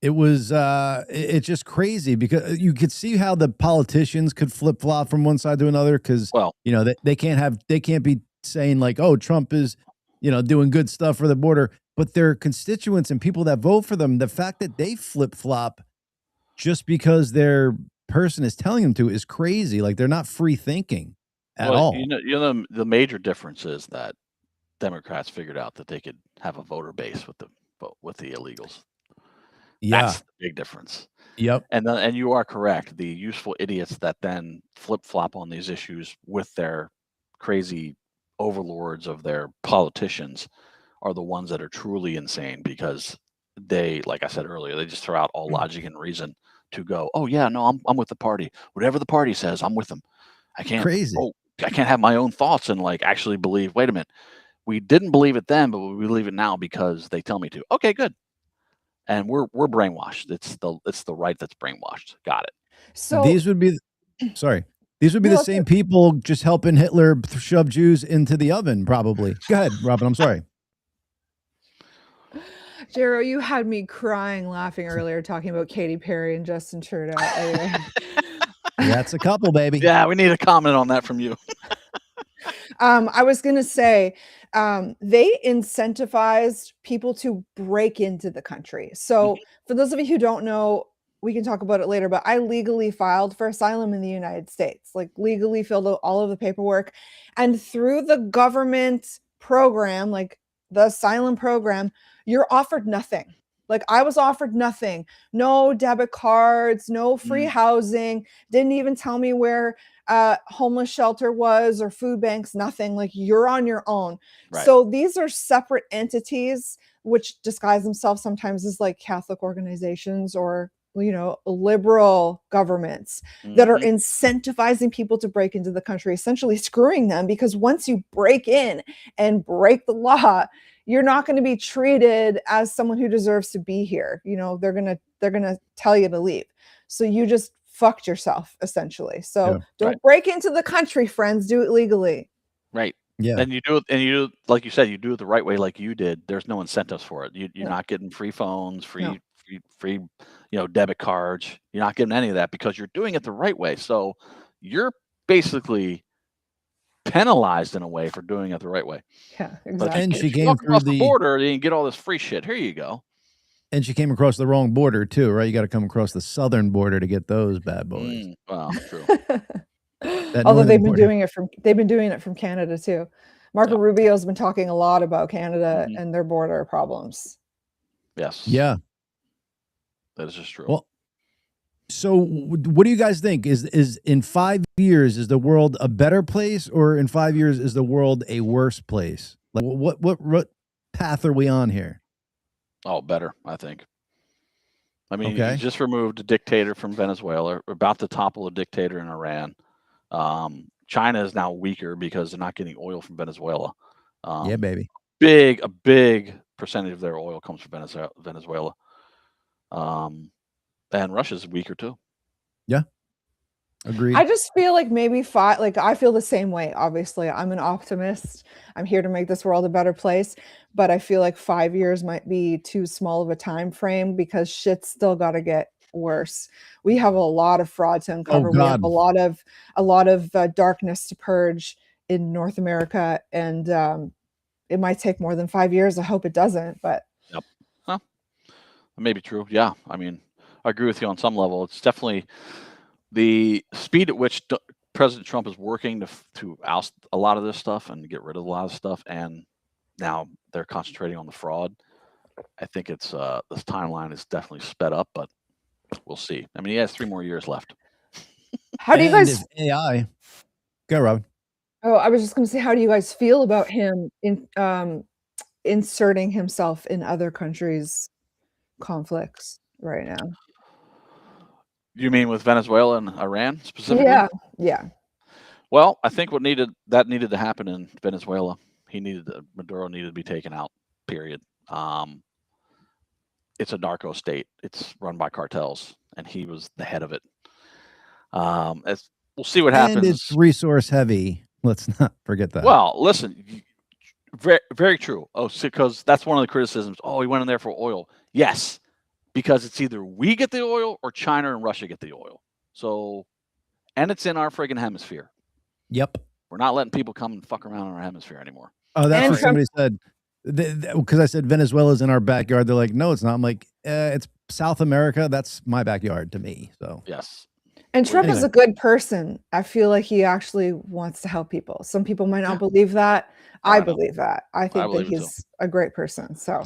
It was it's just crazy because you could see how the politicians could flip-flop from one side to another because you know they can't be saying like, oh, Trump is, you know, doing good stuff for the border, but their constituents and people that vote for them, the fact that they flip-flop just because their person is telling them to is crazy. Like they're not free thinking at all. You know the major difference is that Democrats figured out that they could have a voter base with the illegals. Yeah, that's the big difference. Yep. And you are correct. The useful idiots that then flip-flop on these issues with their crazy overlords of their politicians are the ones that are truly insane because they, like I said earlier, they just throw out all logic and reason to go, oh yeah, no, I'm with the party. Whatever the party says, I'm with them. I can't have my own thoughts and like actually believe, wait a minute, we didn't believe it then, but we believe it now because they tell me to. Okay, good. And we're brainwashed. It's the right that's brainwashed. Got it. So these would be the same people just helping Hitler shove Jews into the oven, probably. Go ahead, Robyn. I'm sorry. Jero, you had me crying laughing earlier talking about Katy Perry and Justin Trudeau. Anyway. That's a couple, baby. Yeah, we need a comment on that from you. I was going to say, they incentivized people to break into the country. So for those of you who don't know, we can talk about it later, but I legally filed for asylum in the United States, like legally filled out all of the paperwork. And through the government program, like the asylum program, you're offered nothing. Like I was offered nothing, no debit cards, no free housing, didn't even tell me where homeless shelter was or food banks, nothing. Like you're on your own. Right. So these are separate entities which disguise themselves sometimes as like Catholic organizations or, you know, liberal governments that are incentivizing people to break into the country, essentially screwing them, because once you break in and break the law, you're not going to be treated as someone who deserves to be here. You know, they're going to tell you to leave. So you just fucked yourself essentially. So don't break into the country, friends, do it legally. Right. Yeah. And you do it, like you said, you do it the right way, like you did. There's no incentives for it. You're not getting free phones, free, you know, debit cards. You're not getting any of that because you're doing it the right way. So you're basically penalized in a way for doing it the right way. Yeah, But exactly. And she if you came walk through across the the border, you can get all this free shit. Here you go. And she came across the wrong border too, right? You got to come across the southern border to get those bad boys. Well, true. Although they've been doing it from Canada too. Marco Rubio's been talking a lot about Canada and their border problems. Yes. Yeah. That is just true. Well, so what do you guys think? Is in 5 years, is the world a better place, or in 5 years, is the world a worse place? Like what path are we on here? Oh, better, I think. I mean, you just removed a dictator from Venezuela. We're about to topple a dictator in Iran. China is now weaker because they're not getting oil from Venezuela. Yeah, baby. A big percentage of their oil comes from Venezuela. And Russia's weaker too. Yeah. Agreed. I just feel like maybe I feel the same way. Obviously, I'm an optimist. I'm here to make this world a better place, but I feel like 5 years might be too small of a time frame because shit's still got to get worse. We have a lot of fraud to uncover. We have a lot of darkness to purge in North America, and it might take more than 5 years. I hope it doesn't, but that may be true. Yeah, I mean, I agree with you on some level. It's definitely the speed at which President Trump is working to oust a lot of this stuff and get rid of a lot of stuff, and now they're concentrating on the fraud. I think it's this timeline is definitely sped up, but we'll see. I mean, he has 3 more years left. How do you guys AI? Go, Robyn. Oh, I was just going to say, how do you guys feel about him inserting himself in other countries' conflicts right now? You mean with Venezuela and Iran specifically? Yeah. Well, I think what needed to happen in Venezuela. Maduro needed to be taken out. Period. It's a narco state. It's run by cartels, and he was the head of it. We'll see what happens. And it's resource heavy. Let's not forget that. Well, listen, very, very true. Because that's one of the criticisms. Oh, he went in there for oil. Yes, because it's either we get the oil or China and Russia get the oil. So, and it's in our friggin' hemisphere. Yep. We're not letting people come and fuck around in our hemisphere anymore. Oh, that's what somebody said. Because I said Venezuela's in our backyard. They're like, no, it's not. I'm like, it's South America. That's my backyard to me. So yes. And Trump is a good person. I feel like he actually wants to help people. Some people might not believe that. I believe that. I think that he's a great person. So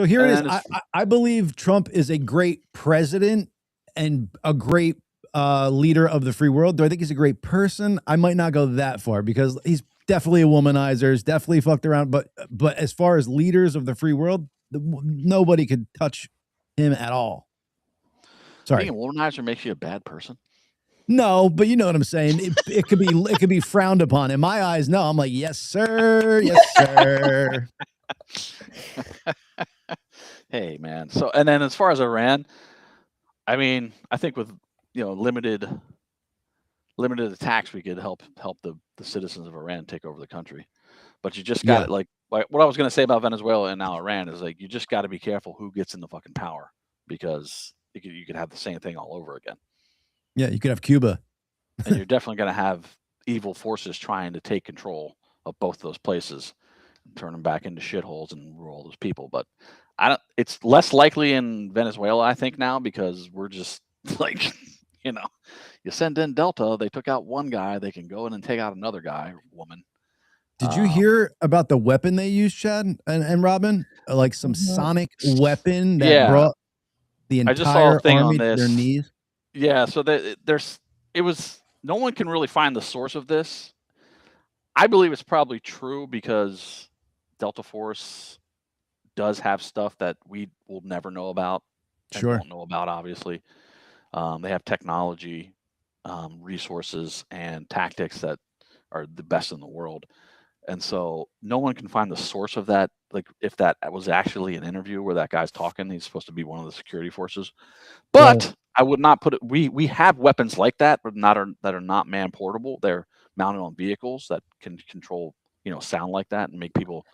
here it is. I believe Trump is a great president and a great leader of the free world. Do I think he's a great person? I might not go that far because he's definitely a womanizer. He's definitely fucked around. But as far as leaders of the free world, nobody could touch him at all. Sorry. Being a womanizer makes you a bad person. No, but you know what I'm saying. It could be frowned upon. In my eyes, no. I'm like, yes, sir. Yes, sir. Hey, man. So, and then as far as Iran, I mean, I think with limited attacks, we could help the citizens of Iran take over the country. But you just got like what I was going to say about Venezuela and now Iran is like you just got to be careful who gets in the fucking power because you could have the same thing all over again. Yeah, you could have Cuba. And you're definitely going to have evil forces trying to take control of both those places and turn them back into shitholes and rule all those people. But it's less likely in Venezuela, I think, now because we're just like, you send in Delta, they took out one guy, they can go in and take out another guy, woman. Did you hear about the weapon they used, Chad and Robin? Like some sonic weapon that brought the entire army to their knees? Yeah, so no one can really find the source of this. I believe it's probably true because Delta Force does have stuff that we will never know about and won't know about, obviously. They have technology, resources, and tactics that are the best in the world. And so no one can find the source of that. Like if that was actually an interview where that guy's talking, he's supposed to be one of the security forces. But I would not put it. We have weapons like that, but that are not man portable. They're mounted on vehicles that can control, sound like that and make people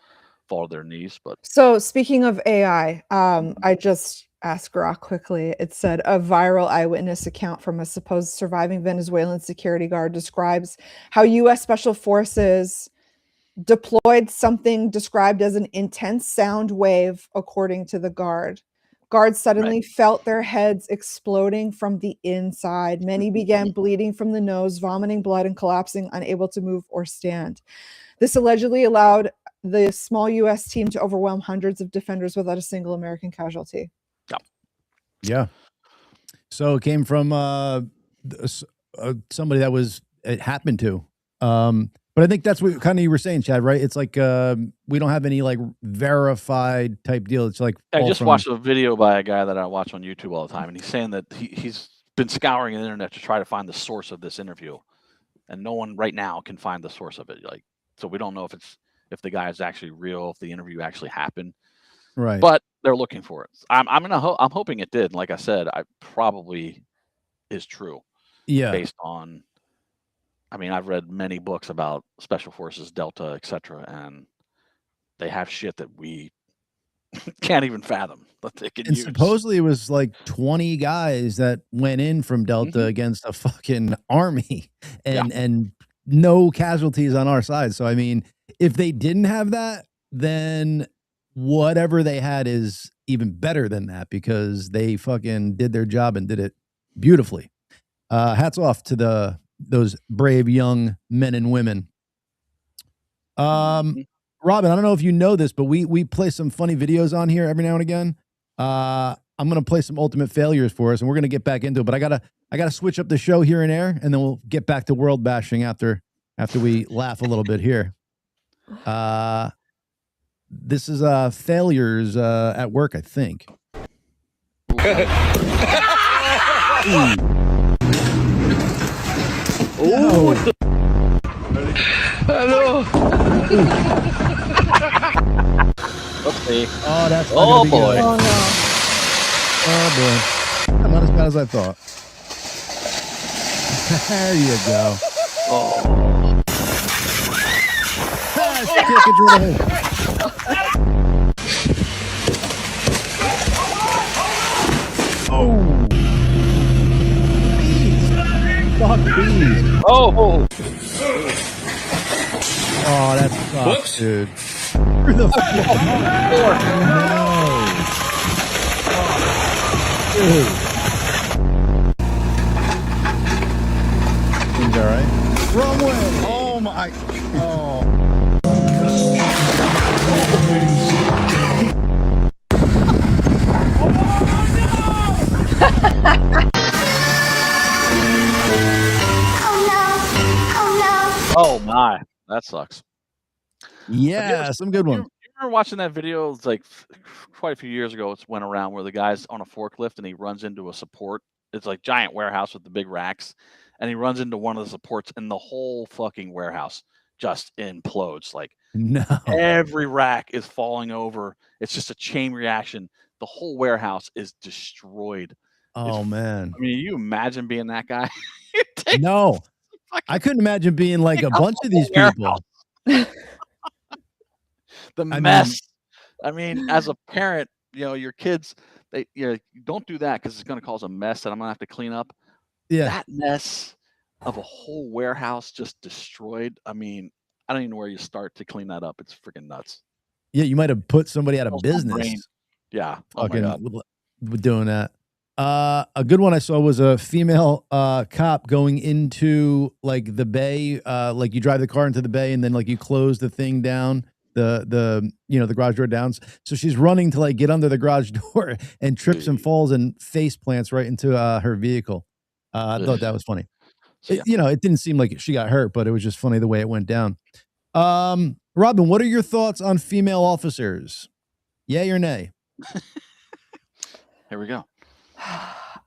fall to their knees. But so speaking of AI, I just asked Grok quickly. It said a viral eyewitness account from a supposed surviving Venezuelan security guard describes how U.S. Special Forces deployed something described as an intense sound wave, according to the guard. Guards suddenly felt their heads exploding from the inside. Many began bleeding from the nose, vomiting blood, and collapsing, unable to move or stand. This allegedly allowed the small U.S. team to overwhelm hundreds of defenders without a single American casualty. Yeah. So it came from somebody that it happened to. But I think that's what kind of you were saying, Chad, right? It's like we don't have any like verified type deal. It's like I just watched a video by a guy that I watch on YouTube all the time, and he's saying that he's been scouring the internet to try to find the source of this interview, and no one right now can find the source of it. Like, so we don't know if the guy is actually real, if the interview actually happened. Right. But they're looking for it. I'm hoping it did. Like I said, I probably is true. Yeah. Based on. I mean, I've read many books about Special Forces, Delta, etc., and they have shit that we can't even fathom that they can use. Supposedly it was like 20 guys that went in from Delta against a fucking army and no casualties on our side. So, I mean, if they didn't have that, then whatever they had is even better than that because they fucking did their job and did it beautifully. Hats off to those brave young men and women. Robyn, I don't know if you know this, but we play some funny videos on here every now and again. I'm gonna play some ultimate failures for us, and we're gonna get back into it. But I gotta switch up the show here and there, and then we'll get back to world bashing after we laugh a little bit here. This is failures at work, I think. Oh. Hello. Oopsie. Oh, that's oh boy. Oh no. Oh boy. Not as bad as I thought. There you go. Oh. Kick it through the hole. Oh. Fuck bees. Oh. Oh, that sucks, dude. Through the floor. No. Dude. Things all right? Wrong way. Oh my. Oh. Oh my, that sucks. Yeah, some good ones. You remember watching that video? It's like quite a few years ago. It went around where the guy's on a forklift and he runs into a support. It's like giant warehouse with the big racks, and he runs into one of the supports, and the whole fucking warehouse just implodes. Like no, every rack is falling over. It's just a chain reaction. The whole warehouse is destroyed. Oh man. I mean, you imagine being that guy? No. I couldn't imagine being like a bunch of these people. The mess. I mean, as a parent, your kids, you don't do that because it's going to cause a mess that I'm going to have to clean up. Yeah. That mess of a whole warehouse just destroyed. I mean, I don't even know where you start to clean that up. It's freaking nuts. Yeah, you might have put somebody out of business. Yeah. Oh my God. With doing that. A good one I saw was a female cop going into like the bay, like you drive the car into the bay and then like you close the thing down, the garage door down. So she's running to like get under the garage door and trips and falls and face plants right into her vehicle. I thought that was funny. Yeah. It didn't seem like she got hurt, but it was just funny the way it went down. Robyn, what are your thoughts on female officers? Yay or nay? Here we go.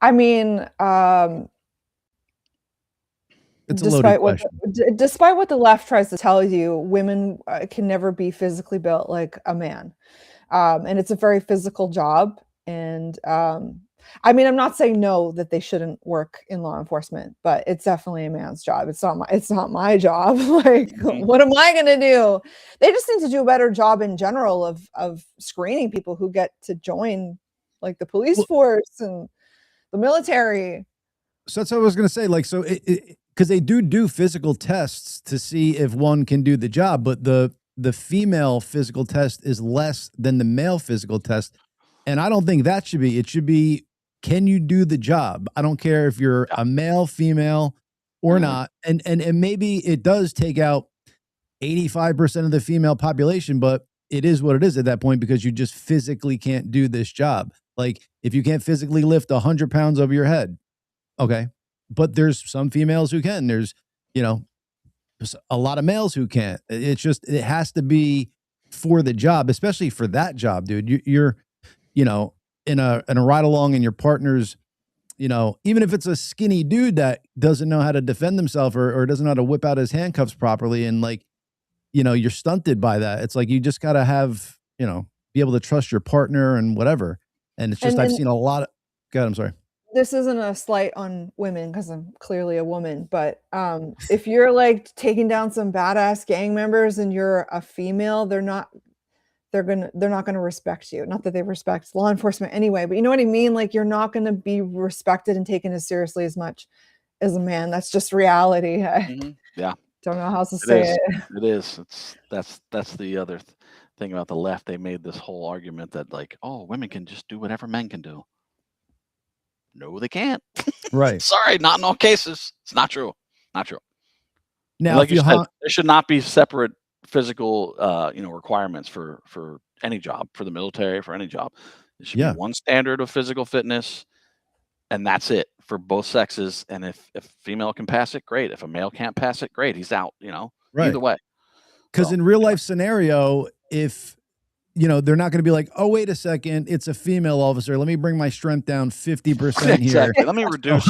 I mean, it's a loaded question. Despite what the left tries to tell you, women can never be physically built like a man. And it's a very physical job. And I mean, I'm not saying no that they shouldn't work in law enforcement, but it's definitely a man's job. It's not my job. Like, what am I going to do? They just need to do a better job in general of screening people who get to join like the police force and the military. So that's what I was going to say. Like, so because they do physical tests to see if one can do the job, but the female physical test is less than the male physical test. And I don't think that should be. It should be, can you do the job? I don't care if you're a male, female, or not. And maybe it does take out 85% of the female population, but it is what it is at that point because you just physically can't do this job. Like if you can't physically lift 100 pounds over your head, okay. But there's some females who can. There's, a lot of males who can't. It's just, it has to be for the job, especially for that job, dude. You're in a ride along and your partner's, even if it's a skinny dude that doesn't know how to defend himself or doesn't know how to whip out his handcuffs properly. And like, you're stunted by that. It's like, you just got to have, be able to trust your partner and whatever. And it's just, I've seen a lot of, God, I'm sorry. This isn't a slight on women because I'm clearly a woman, but if you're like taking down some badass gang members and you're a female, they're not gonna respect you. Not that they respect law enforcement anyway, but you know what I mean? Like you're not gonna be respected and taken as seriously as much as a man. That's just reality. Yeah. Don't know how else to say it. It is. That's the other thing about the left. They made this whole argument that like, oh, women can just do whatever men can do. No, they can't. Right. Sorry, not in all cases. It's not true. Not true. Now, like you said, there should not be separate physical, requirements for any job, for the military, for any job. There should be one standard of physical fitness, and that's it for both sexes. And if female can pass it, great. If a male can't pass it, great. He's out. Right. Either way. Because in real life scenario, if you know, they're not going to be like, oh, wait a second, it's a female officer. Let me bring my strength down 50% here. Exactly. Let me reduce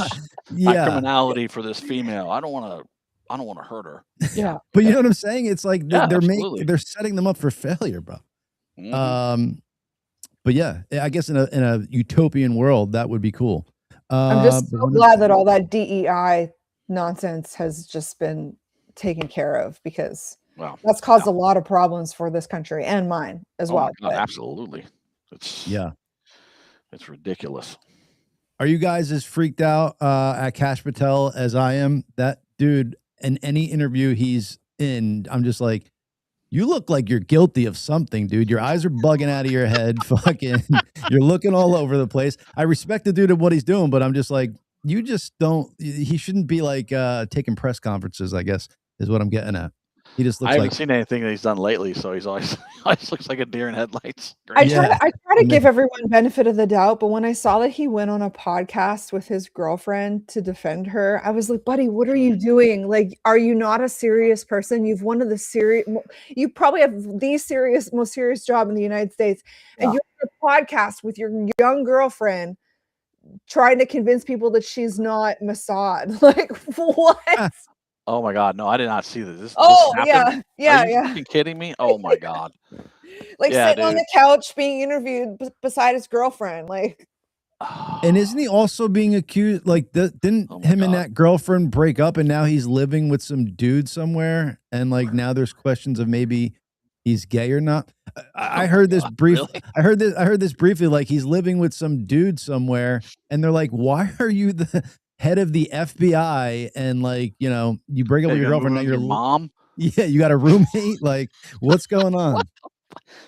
my criminality for this female. I don't want to hurt her. Yeah. But you know what I'm saying? It's like they're setting them up for failure, bro. But yeah, I guess in a utopian world, that would be cool. I'm just so glad that all that DEI nonsense has just been taken care of, because that's caused a lot of problems for this country and mine as well. God, absolutely. It's ridiculous. Are you guys as freaked out at Kash Patel as I am? That dude, in any interview he's in, I'm just like, you look like you're guilty of something, dude. Your eyes are bugging out of your head. Fucking, you're looking all over the place. I respect the dude of what he's doing, but I'm just like, you just don't. He shouldn't be like taking press conferences, I guess, is what I'm getting at. He just looks I haven't seen anything that he's done lately, so he's always looks like a deer in headlights. I try to give everyone benefit of the doubt, but when I saw that he went on a podcast with his girlfriend to defend her, I was like, buddy, what are you doing? Like, are you not a serious person? You've one of the you probably have the most serious job in the United States, and you're on a podcast with your young girlfriend trying to convince people that she's not Mossad. Like, what? Oh my God! No, I did not see this. Yeah. Are you fucking kidding me? Oh my God! Like sitting on the couch being interviewed beside his girlfriend, like. And isn't he also being accused? Like, didn't him and that girlfriend break up, and now he's living with some dude somewhere? And like now there's questions of maybe he's gay or not. I heard this briefly. Really? I heard this briefly. Like he's living with some dude somewhere, and they're like, "Why are you the head of the FBI?" And like, you know, you break up with your girlfriend, now your mom. Yeah, you got a roommate. Like, what's going on?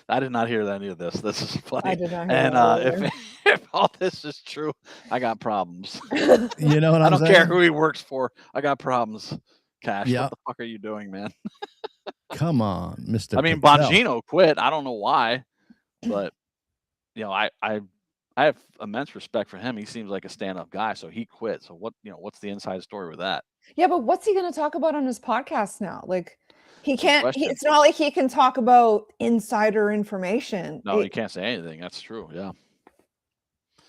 I did not hear any of this. This is funny. I did not hear that if all this is true, I got problems. You know what I I'm saying? don't care who he works for. I got problems. Kash, what the fuck are you doing, man? Come on, Mr. I mean, Patel. Bongino quit. I don't know why, but you know, I have immense respect for him. He seems like a stand-up guy, so he quit. So what's the inside story with that? Yeah, but what's he going to talk about on his podcast now? Like, he can't. It's not like he can talk about insider information. No, he can't say anything. That's true. Yeah.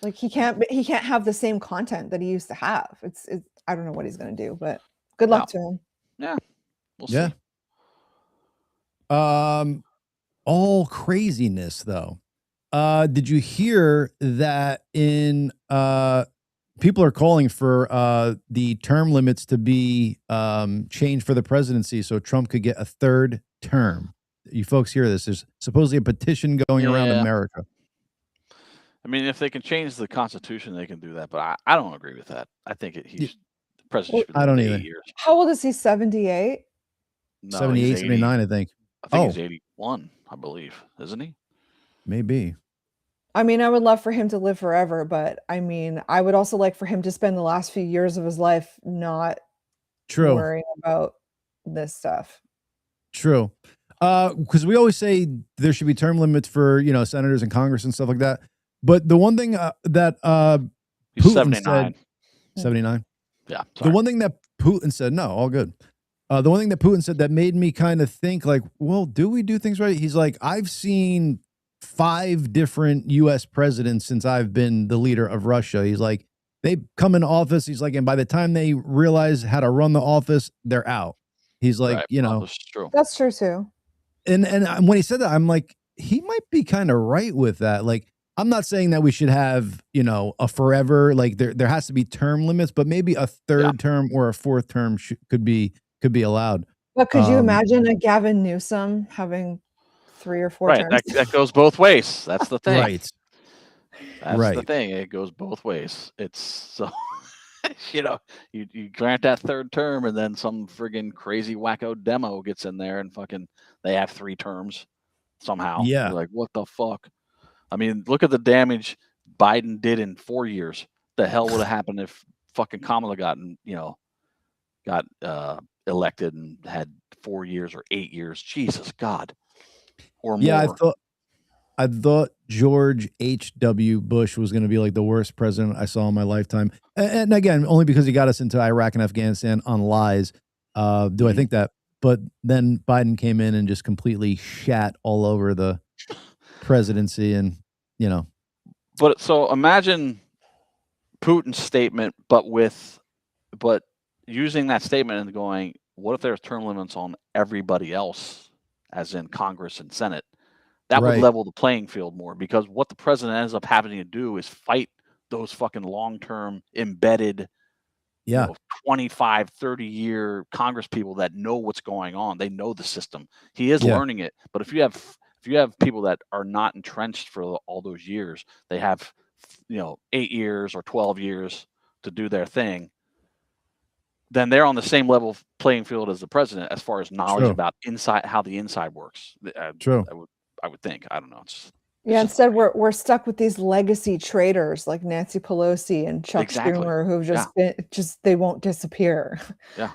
Like he can't have the same content that he used to have. It's I don't know what he's going to do, but good luck to him. Yeah. We'll see. All craziness though. Did you hear that in people are calling for the term limits to be changed for the presidency so Trump could get a third term? You folks hear this? There's supposedly a petition going around America. I mean, if they can change the Constitution, they can do that. But I don't agree with that. I think he's the president. I don't either. 8 years. How old is he? 78? No, 78, 79, I think. I think he's 81, I believe, isn't he? Maybe. I mean, I would love for him to live forever, but I mean, I would also like for him to spend the last few years of his life not worrying about this stuff. True. Because we always say there should be term limits for, you know, senators and Congress and stuff like that. But the one thing that he's Putin 79. Said, 79? Yeah. Sorry. The one thing that Putin said, no, all good. The one thing that Putin said that made me kind of think like, well, do we do things right? He's like, I've seen 5 different U.S. presidents since I've been the leader of Russia. He's like, they come in office. He's like, and by the time they realize how to run the office, they're out. He's like, you know, that's true too. And when he said that, I'm like, he might be kind of right with that. Like, I'm not saying that we should have, you know, a forever, like there has to be term limits, but maybe a third term or a fourth term could be allowed. But could you imagine a Gavin Newsom having 3 or 4 terms? That goes both ways. That's the thing. Right. That's the thing. It goes both ways. It's so, you know, you grant that third term and then some friggin' crazy wacko demo gets in there and fucking they have 3 terms somehow. Yeah. You're like, what the fuck? I mean, look at the damage Biden did in 4 years. The hell would have happened if fucking Kamala got elected and had 4 years or 8 years? Jesus God. Or more. Yeah, I thought George H.W. Bush was going to be like the worst president I saw in my lifetime. And again, only because he got us into Iraq and Afghanistan on lies. Do I think that? But then Biden came in and just completely shat all over the presidency, and But so imagine Putin's statement, but using that statement and going, what if there's term limits on everybody else, as in Congress and Senate? That would level the playing field more, because what the president ends up having to do is fight those fucking long-term embedded 25, 30-year Congress people that know what's going on. They know the system. He is learning it. But if you have people that are not entrenched for all those years, they have 8 years or 12 years to do their thing, then they're on the same level playing field as the president as far as knowledge about how the inside works. True. I would think. I don't know. Instead we're stuck with these legacy traitors like Nancy Pelosi and Chuck Schumer, who've they won't disappear. Yeah,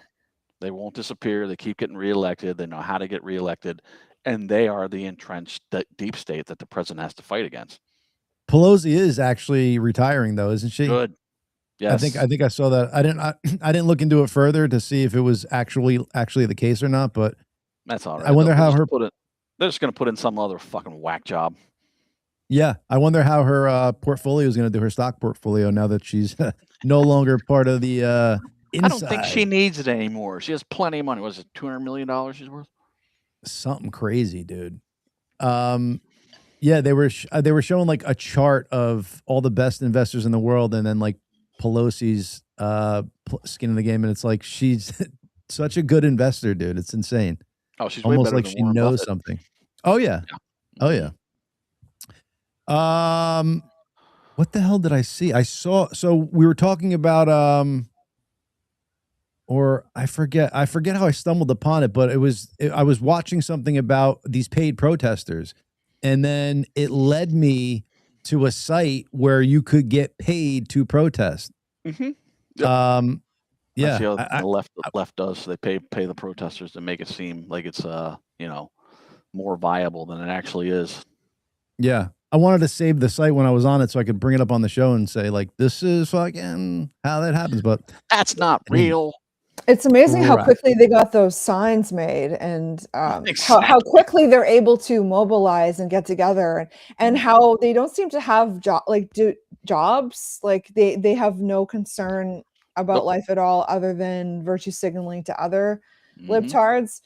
they won't disappear. They keep getting reelected. They know how to get reelected, and they are the entrenched deep state that the president has to fight against. Pelosi is actually retiring, though, isn't she? Good. Yes. I think I saw that. I didn't look into it further to see if it was actually the case or not. But that's all right. I wonder how her. They're just going to put in some other fucking whack job. Yeah, I wonder how her portfolio is going to do, her stock portfolio, now that she's no longer part of the inside. I don't think she needs it anymore. She has plenty of money. Was it $200 million she's worth? Something crazy, dude. Yeah, they were showing like a chart of all the best investors in the world, and then like Pelosi's skin in the game, and it's like she's such a good investor, dude. It's insane. Oh, she's almost way better like than she Warren knows Buffett. something. Oh yeah. Oh yeah. What the hell did I see? So we were talking about or I forget how I stumbled upon it, but I was watching something about these paid protesters, and then it led me to a site where you could get paid to protest. Mm-hmm. Yep. Yeah, see how the left does. They pay the protesters to make it seem like it's more viable than it actually is. Yeah, I wanted to save the site when I was on it so I could bring it up on the show and say like, this is fucking how that happens, but that's not real. It's amazing how quickly they got those signs made, and how quickly they're able to mobilize and get together, and how they don't seem to have jobs. Like they have no concern about life at all, other than virtue signaling to other libtards.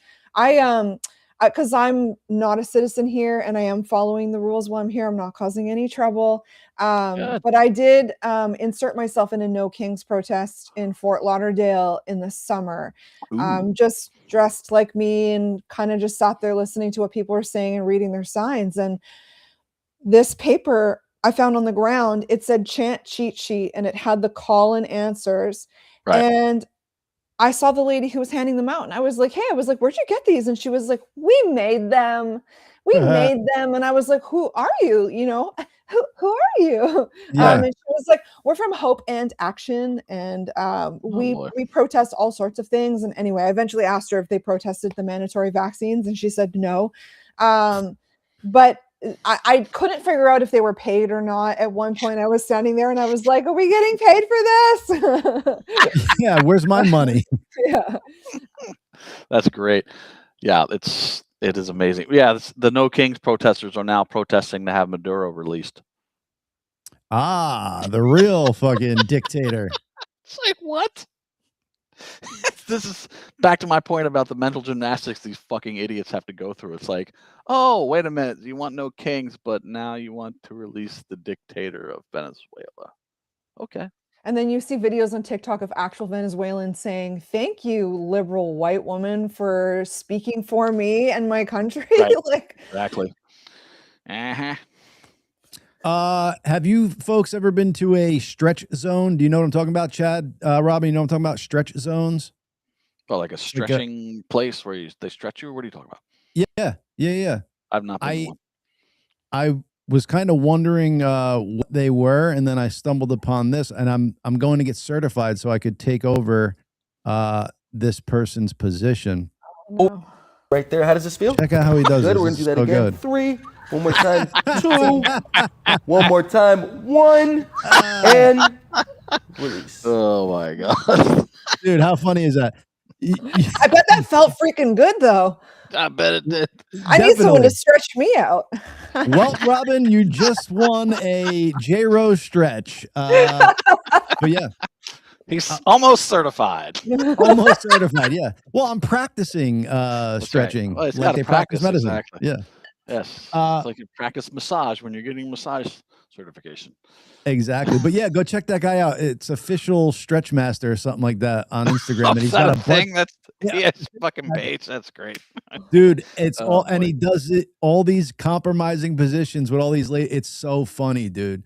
Because I'm not a citizen here, and I am following the rules while I'm here. I'm not causing any trouble. But I did insert myself in a No Kings protest in Fort Lauderdale in the summer. Just dressed like me and kind of just sat there listening to what people were saying and reading their signs. And this paper I found on the ground, it said chant cheat sheet, and it had the call and answers. Right. And I saw the lady who was handing them out, and I was like, where'd you get these? And she was like, we made them. Made them. And I was like, who are you? Who are you? Yeah. And she was like, we're from Hope and Action. And we protest all sorts of things. And anyway, I eventually asked her if they protested the mandatory vaccines, and she said no. But I couldn't figure out if they were paid or not. At one point I was standing there and I was like, are we getting paid for this? Yeah, where's my money? Yeah. That's great. Yeah, it is amazing. Yeah, the No Kings protesters are now protesting to have Maduro released. Ah, the real fucking dictator. It's like, what? This is back to my point about the mental gymnastics these fucking idiots have to go through. It's like, oh, wait a minute. You want no kings, but now you want to release the dictator of Venezuela. Okay. And then you see videos on TikTok of actual Venezuelans saying, thank you, liberal white woman, for speaking for me and my country. Right. Exactly. Have you folks ever been to a stretch zone? Do you know what I'm talking about, Chad? Robyn, you know what I'm talking about? Stretch zones? Oh, like a stretching place where they stretch you? Or what are you talking about? Yeah. I've not been to one. I was kind of wondering what they were, and then I stumbled upon this, and I'm going to get certified so I could take over this person's position. Oh, right there. How does this feel? Check out how he does good. this. We're going to do that so again. Good. 3. One more time. 2. One more time. 1. And release. Oh, my God. Dude, how funny is that? I bet that felt freaking good, though. I bet it did. I need someone to stretch me out. Well, Robyn, you just won a J Rose stretch. But yeah. He's almost certified. Almost certified, yeah. Well, I'm practicing stretching. Right. Well, it's like they practice medicine. Exactly. Yeah. Yes. It's like you practice massage when you're getting massage certification. Exactly. But yeah, go check that guy out. It's Official Stretch Master or something like that on Instagram. And he's got a thing he has fucking page. That's great. Dude, it's all and he does it all these compromising positions with all these it's so funny, dude.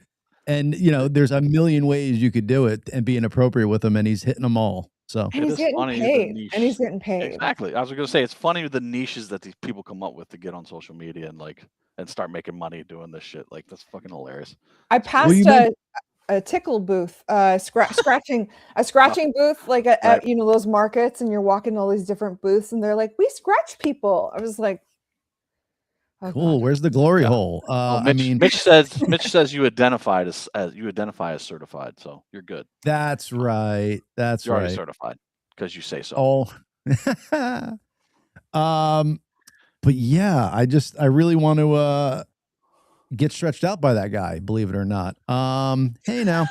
And you know, there's a million ways you could do it and be inappropriate with him, and he's hitting them all. So and he's getting paid. And he's getting paid. Exactly. I was gonna say it's funny the niches that these people come up with to get on social media and start making money doing this shit. Like that's fucking hilarious. I passed a tickle booth, scratching booth, like at you know those markets, and you're walking all these different booths, and they're like, "We scratch people." I was like, oh, cool. Where's the glory hole? Mitch says you identify as certified, so you're good. That's right. You're already certified because you say so. But yeah, I really want to get stretched out by that guy, believe it or not. Hey now.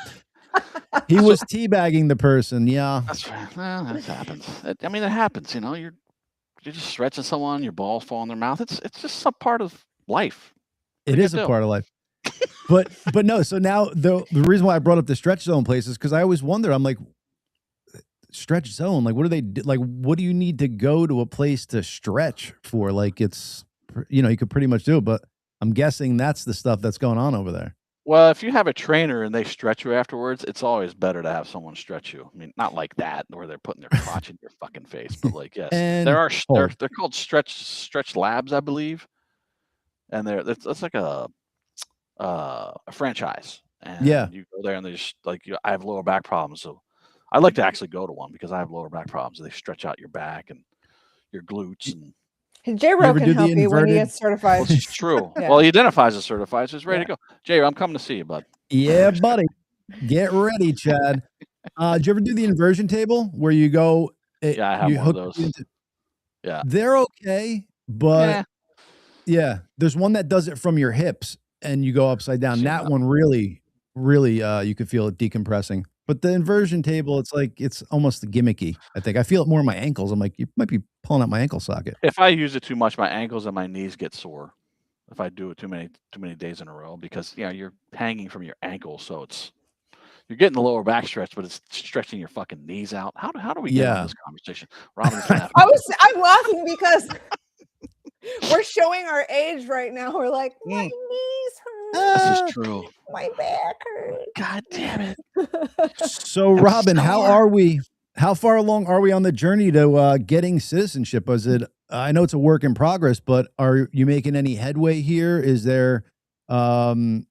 He was teabagging the person, yeah. That's right. Well, that happens. It happens, you know, you're just stretching someone, your balls fall in their mouth. It's just some part of life. It is a part of life. But no, so now the reason why I brought up the stretch zone place is because I always wonder, I'm like, stretch zone, like what do they do? Like what do you need to go to a place to stretch for? Like it's, you know, you could pretty much do it, but I'm guessing that's the stuff that's going on over there. Well, if you have a trainer and they stretch you afterwards, it's always better to have someone stretch you. I mean, not like that where they're putting their crotch in your fucking face, but like yes, they're called stretch labs, I believe, and it's like a franchise. And you go there and they just like I have lower back problems, so I like to actually go to one because I have lower back problems. They stretch out your back and your glutes and. J-Ro can help you when he gets certified. Well, it's true. Yeah. Well, he identifies as certified, so he's ready to go. J-Ro, I'm coming to see you, bud. Yeah, buddy. Get ready, Chad. Did you ever do the inversion table where you go? Yeah, I have one of those. Yeah. They're okay, but there's one that does it from your hips and you go upside down. That one really, you could feel it decompressing. But the inversion table, it's like it's almost gimmicky. I think I feel it more in my ankles. I'm like, you might be pulling out my ankle socket. If I use it too much, my ankles and my knees get sore. If I do it too many days in a row, because you're hanging from your ankles, so you're getting the lower back stretch, but it's stretching your fucking knees out. How do we get on this conversation? Robyn's laughing. I'm laughing because we're showing our age right now. We're like, my knees hurt. This is true. My back hurts. God damn it. So, Robyn, how far along are we on the journey to getting citizenship? I know it's a work in progress, but are you making any headway here? Is there, any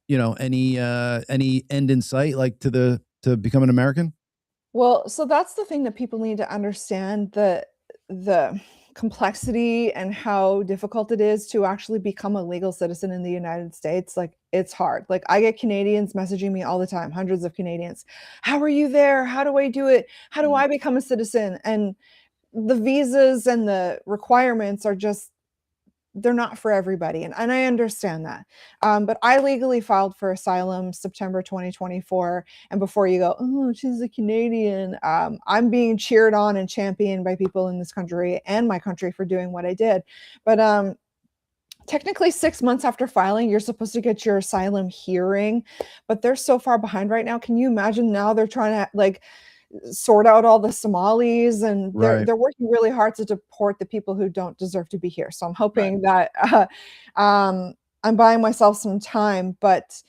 end in sight, like to become an American? Well, so that's the thing that people need to understand, the complexity and how difficult it is to actually become a legal citizen in the United States. Like it's hard. Like I get Canadians messaging me all the time, hundreds of Canadians. How are you there? How do I do it? How do I become a citizen? And the visas and the requirements are just, they're not for everybody. And I understand that. But I legally filed for asylum September 2024. And before you go, oh, she's a Canadian, I'm being cheered on and championed by people in this country and my country for doing what I did. But technically 6 months after filing, you're supposed to get your asylum hearing, but they're so far behind right now. Can you imagine now they're trying to sort out all the Somalis, and they're working really hard to deport the people who don't deserve to be here. So I'm hoping that I'm buying myself some time, but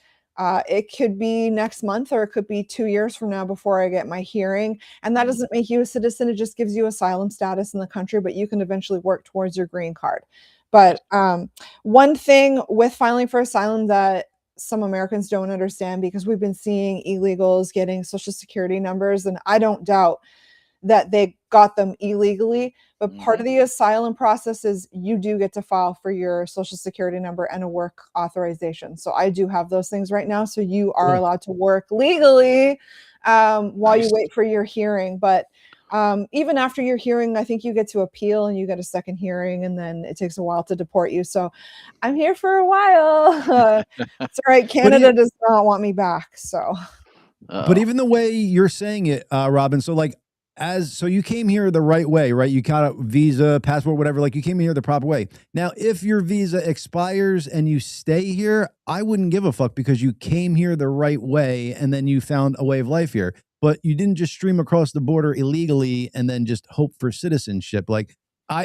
it could be next month or it could be 2 years from now before I get my hearing. And that doesn't make you a citizen. It just gives you asylum status in the country, but you can eventually work towards your green card. But one thing with filing for asylum that some Americans don't understand, because we've been seeing illegals getting social security numbers, and I don't doubt that they got them illegally, but part of the asylum process is you do get to file for your social security number and a work authorization. So I do have those things right now. So you are allowed to work legally while you wait for your hearing. But Even after your hearing, I think you get to appeal and you get a second hearing, and then it takes a while to deport you. So I'm here for a while. It's all right. Canada does not want me back. So, but even the way you're saying it, Robyn, so like, so you came here the right way, right? You got a visa, passport, whatever, like you came here the proper way. Now, if your visa expires and you stay here, I wouldn't give a fuck because you came here the right way and then you found a way of life here. But you didn't just stream across the border illegally and then just hope for citizenship. Like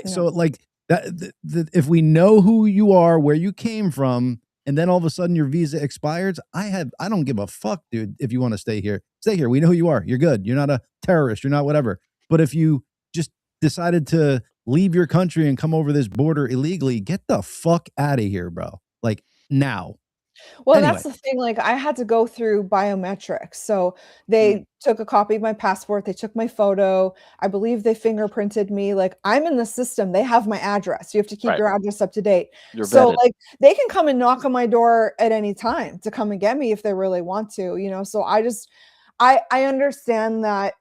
so like that, if we know who you are, where you came from, and then all of a sudden your visa expires, I don't give a fuck, dude. If you want to stay here, stay here. We know who you are. You're good. You're not a terrorist. You're not whatever. But if you just decided to leave your country and come over this border illegally, get the fuck out of here, bro. Like now. Well, anyway. That's the thing. Like I had to go through biometrics. So they took a copy of my passport. They took my photo. I believe they fingerprinted me. Like I'm in the system. They have my address. You have to keep your address up to date. So like they can come and knock on my door at any time to come and get me if they really want to, you know? So I understand that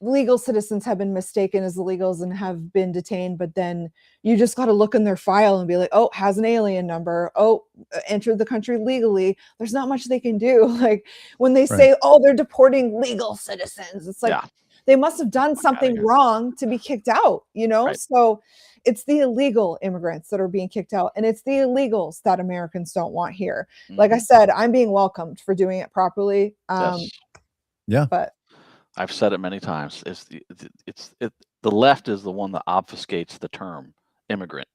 legal citizens have been mistaken as illegals and have been detained, but then you just got to look in their file and be like, oh, has an alien number. Oh, entered the country legally. There's not much they can do. Like when they say, oh, they're deporting legal citizens, it's like they must have done something wrong to be kicked out, you know? So it's the illegal immigrants that are being kicked out, and it's the illegals that Americans don't want here. Like I said, I'm being welcomed for doing it properly. But I've said it many times. The left is the one that obfuscates the term immigrant.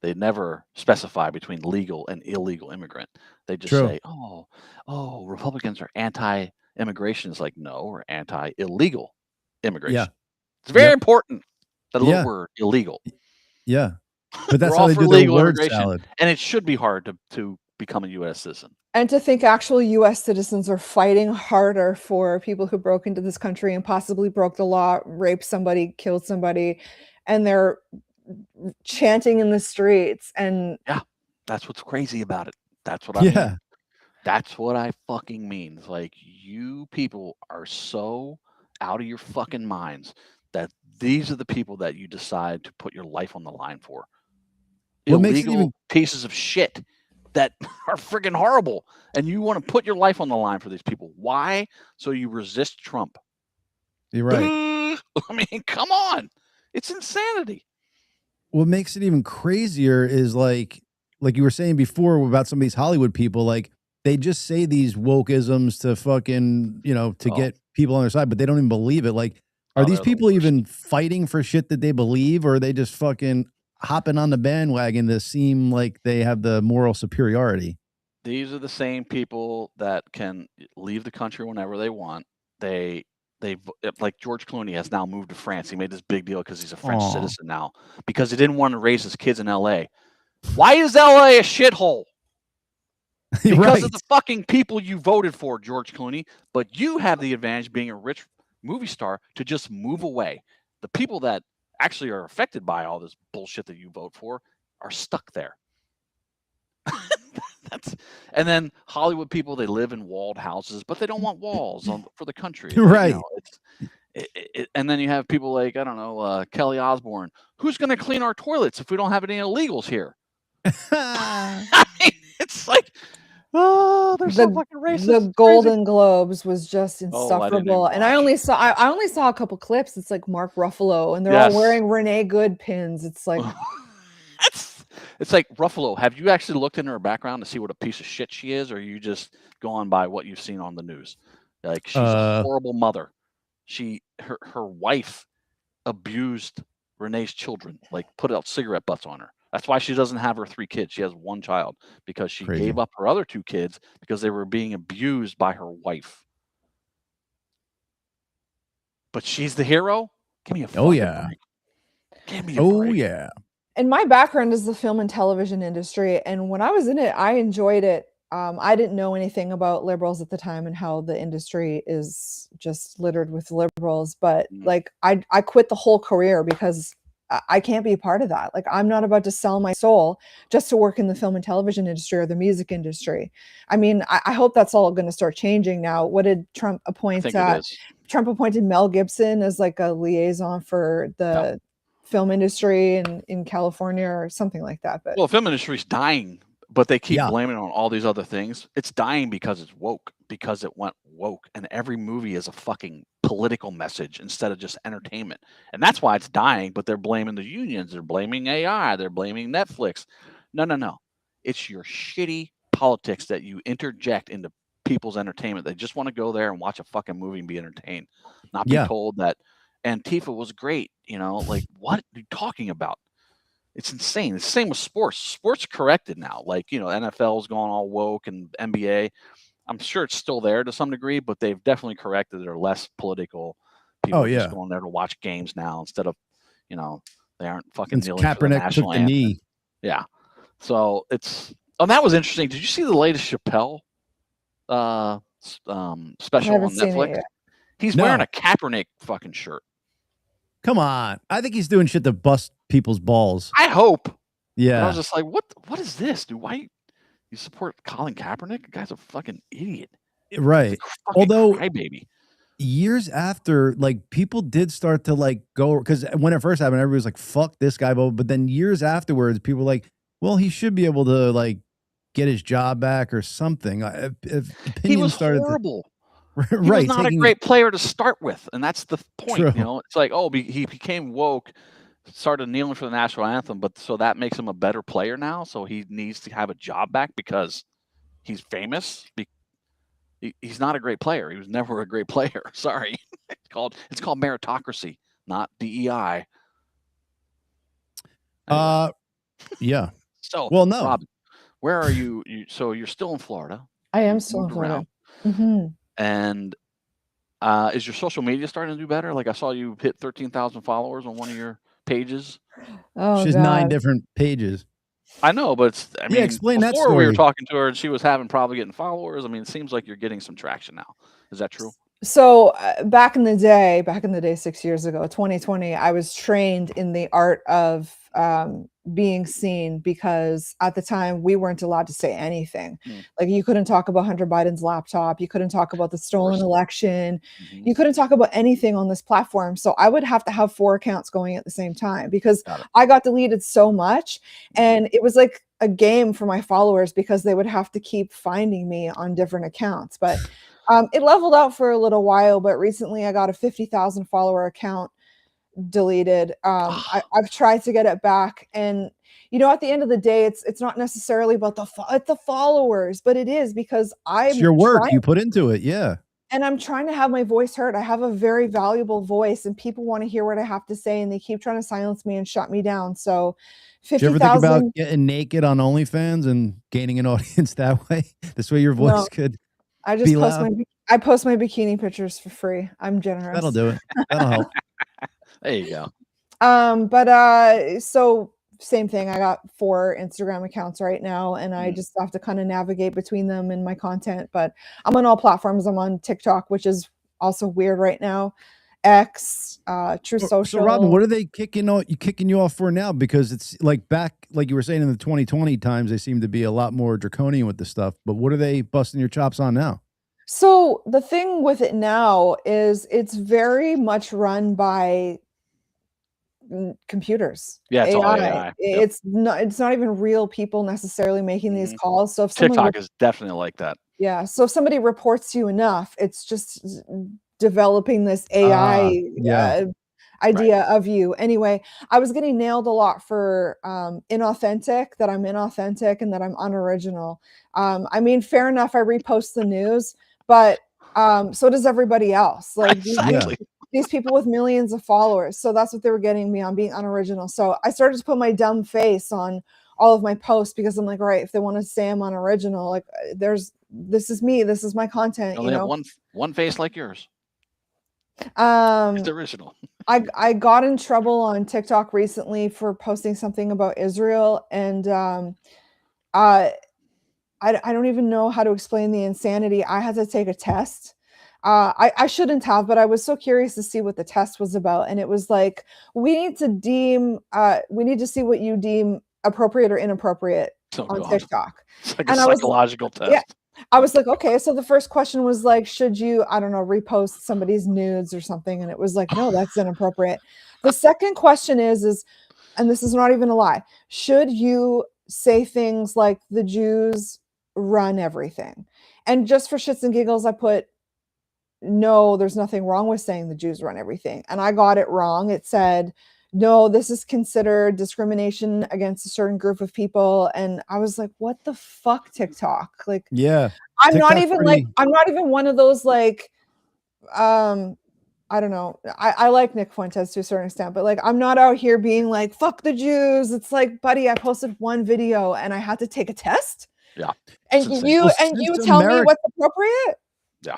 They never specify between legal and illegal immigrant. They just say, oh, Republicans are anti-immigration. It's like, no, we're anti-illegal immigration. Yeah. It's very important. That little word, illegal. Yeah. But that's how they do their word salad. And it should be hard to become a U.S. citizen. And to think actual U.S. citizens are fighting harder for people who broke into this country and possibly broke the law, raped somebody, killed somebody, and they're chanting in the streets. And yeah, that's what's crazy about it. That's what I mean. That's what I fucking mean. It's like you people are so out of your fucking minds that these are the people that you decide to put your life on the line for. Illegal pieces of shit that are freaking horrible, and you want to put your life on the line for these people. Why? So you resist Trump. You're right. I mean, come on. It's insanity. What makes it even crazier is like you were saying before about some of these Hollywood people, like they just say these wokeisms to fucking, to get people on their side, but they don't even believe it. Like, are these people even fighting for shit that they believe, or are they just fucking hopping on the bandwagon to seem like they have the moral superiority? These are the same people that can leave the country whenever they want. They like George Clooney has now moved to France. He made this big deal because he's a French citizen now, because he didn't want to raise his kids in LA. Why is LA a shithole? Because of the fucking people you voted for, George Clooney. But you have the advantage, being a rich movie star, to just move away. The people that actually are affected by all this bullshit that you vote for are stuck there. And then Hollywood people, they live in walled houses, but they don't want walls for the country. Right. And then you have people like, I don't know, Kelly Osbourne. Who's going to clean our toilets if we don't have any illegals here? I mean, it's like, they're so fucking racist. The Golden Globes was just insufferable, and I only saw a couple clips. It's like Mark Ruffalo, and they're all wearing Renee Good pins. It's like, it's like, Ruffalo, have you actually looked into her background to see what a piece of shit she is, or are you just going by what you've seen on the news? Like, she's a horrible mother. Her wife abused Renee's children, like put out cigarette butts on her. That's why she doesn't have her 3 kids. She has 1 child, because she gave up her other 2 kids because they were being abused by her wife. But she's the hero? Give me a fucking break. Give me a break. Yeah. And my background is the film and television industry, and when I was in it, I enjoyed it. I didn't know anything about liberals at the time and how the industry is just littered with liberals, but like I quit the whole career because I can't be a part of that. Like, I'm not about to sell my soul just to work in the film and television industry or the music industry. I mean, I hope that's all going to start changing now. What did Trump appoint? Trump appointed Mel Gibson as like a liaison for the film industry in California or something like that. But well, the film industry is dying, but they keep blaming it on all these other things. It's dying because it's woke, because it went woke, and every movie is a fucking political message instead of just entertainment. And that's why it's dying, but they're blaming the unions, they're blaming AI, they're blaming Netflix. No. It's your shitty politics that you interject into people's entertainment. They just want to go there and watch a fucking movie and be entertained, not be told that Antifa was great. Like, what are you talking about? It's insane. It's the same with sports. Sports corrected now. Like, NFL's gone all woke and NBA. I'm sure it's still there to some degree, but they've definitely corrected. They're less political. People are just going there to watch games now instead of, they aren't fucking kneeling for the national anthem. Knee. Yeah. So that was interesting. Did you see the latest Chappelle special on Netflix? He's wearing a Kaepernick fucking shirt. Come on. I think he's doing shit to bust people's balls. I hope. Yeah. And I was just like, what is this, dude? Why you support Colin Kaepernick? The guy's a fucking idiot. Right. Although crybaby. Years after, like, people did start to like go, because when it first happened, everybody was like, fuck this guy. But then years afterwards, people were like, well, he should be able to like get his job back or something. He was horrible. He right. was not a great player to start with. And that's the point. True. It's like, he became woke, started kneeling for the national anthem, but so that makes him a better player now. So he needs to have a job back because he's famous. He's not a great player. He was never a great player. Sorry. It's called meritocracy, not DEI. Anyway. Yeah. So, well, no. Robyn, where are you? So you're still in Florida. I am still in Florida. Mm-hmm. And is your social media starting to do better? Like, I saw you hit 13,000 followers on one of your pages. Oh, she has 9 different pages. I know, but explain that story. Before we were talking to her and she was probably getting followers. I mean, it seems like you're getting some traction now. Is that true? So back in the day, 6 years ago, 2020, I was trained in the art of being seen, because at the time we weren't allowed to say anything. Like, you couldn't talk about Hunter Biden's laptop. You couldn't talk about the stolen election. You couldn't talk about anything on this platform. So I would have to have 4 accounts going at the same time, because I got deleted so much. And it was like a game for my followers, because they would have to keep finding me on different accounts. But it leveled out for a little while, but recently I got a 50,000 follower account deleted. I've tried to get it back, and at the end of the day, it's not necessarily about the followers, but it is because it's your work you put into it. Yeah. And I'm trying to have my voice heard. I have a very valuable voice, and people want to hear what I have to say, and they keep trying to silence me and shut me down. So 50,000. Did you ever think about getting naked on OnlyFans and gaining an audience that way? This way your voice could I just post my bikini pictures for free. I'm generous. That'll do it. That'll help. There you go. But so same thing. I got 4 Instagram accounts right now, and I just have to kind of navigate between them and my content. But I'm on all platforms. I'm on TikTok, which is also weird right now. X, True Social. So Robyn, what are they kicking you off for now? Because it's like back, like you were saying in the 2020 times, they seem to be a lot more draconian with the stuff. But what are they busting your chops on now? So the thing with it now is it's very much run by computers. Yeah, it's AI. All AI. It's not even real people necessarily making these calls. So if TikTok is definitely like that. Yeah. So if somebody reports to you enough, it's just developing this AI idea of you. Anyway, I was getting nailed a lot for inauthentic, that I'm inauthentic and that I'm unoriginal. I mean, fair enough, I repost the news, but so does everybody else. Like these people with millions of followers. So that's what they were getting me on, being unoriginal. So I started to put my dumb face on all of my posts, because I'm like, all right, if they want to say I'm unoriginal, like this is me, this is my content. You have one face like yours. It's original. I got in trouble on TikTok recently for posting something about Israel, and I don't even know how to explain the insanity. I had to take a test. I shouldn't have, but I was so curious to see what the test was about, and it was like, we need to see what you deem appropriate or inappropriate on TikTok. It's like a psychological test. Yeah. I was like, okay. So the first question was like, should you, I don't know, repost somebody's nudes or something? And it was like, no, that's inappropriate. The second question is, and this is not even a lie, should you say things like the Jews run everything? And just for shits and giggles, I put, no, there's nothing wrong with saying the Jews run everything. And I got it wrong. It said, no, this is considered discrimination against a certain group of people. And I was like, what the fuck, TikTok? Like, yeah, I'm not even one of those like, I don't know. I like Nick Fuentes to a certain extent, but like, I'm not out here being like, fuck the Jews. It's like, buddy, I posted one video and I had to take a test. Yeah. And you tell me what's appropriate. Yeah.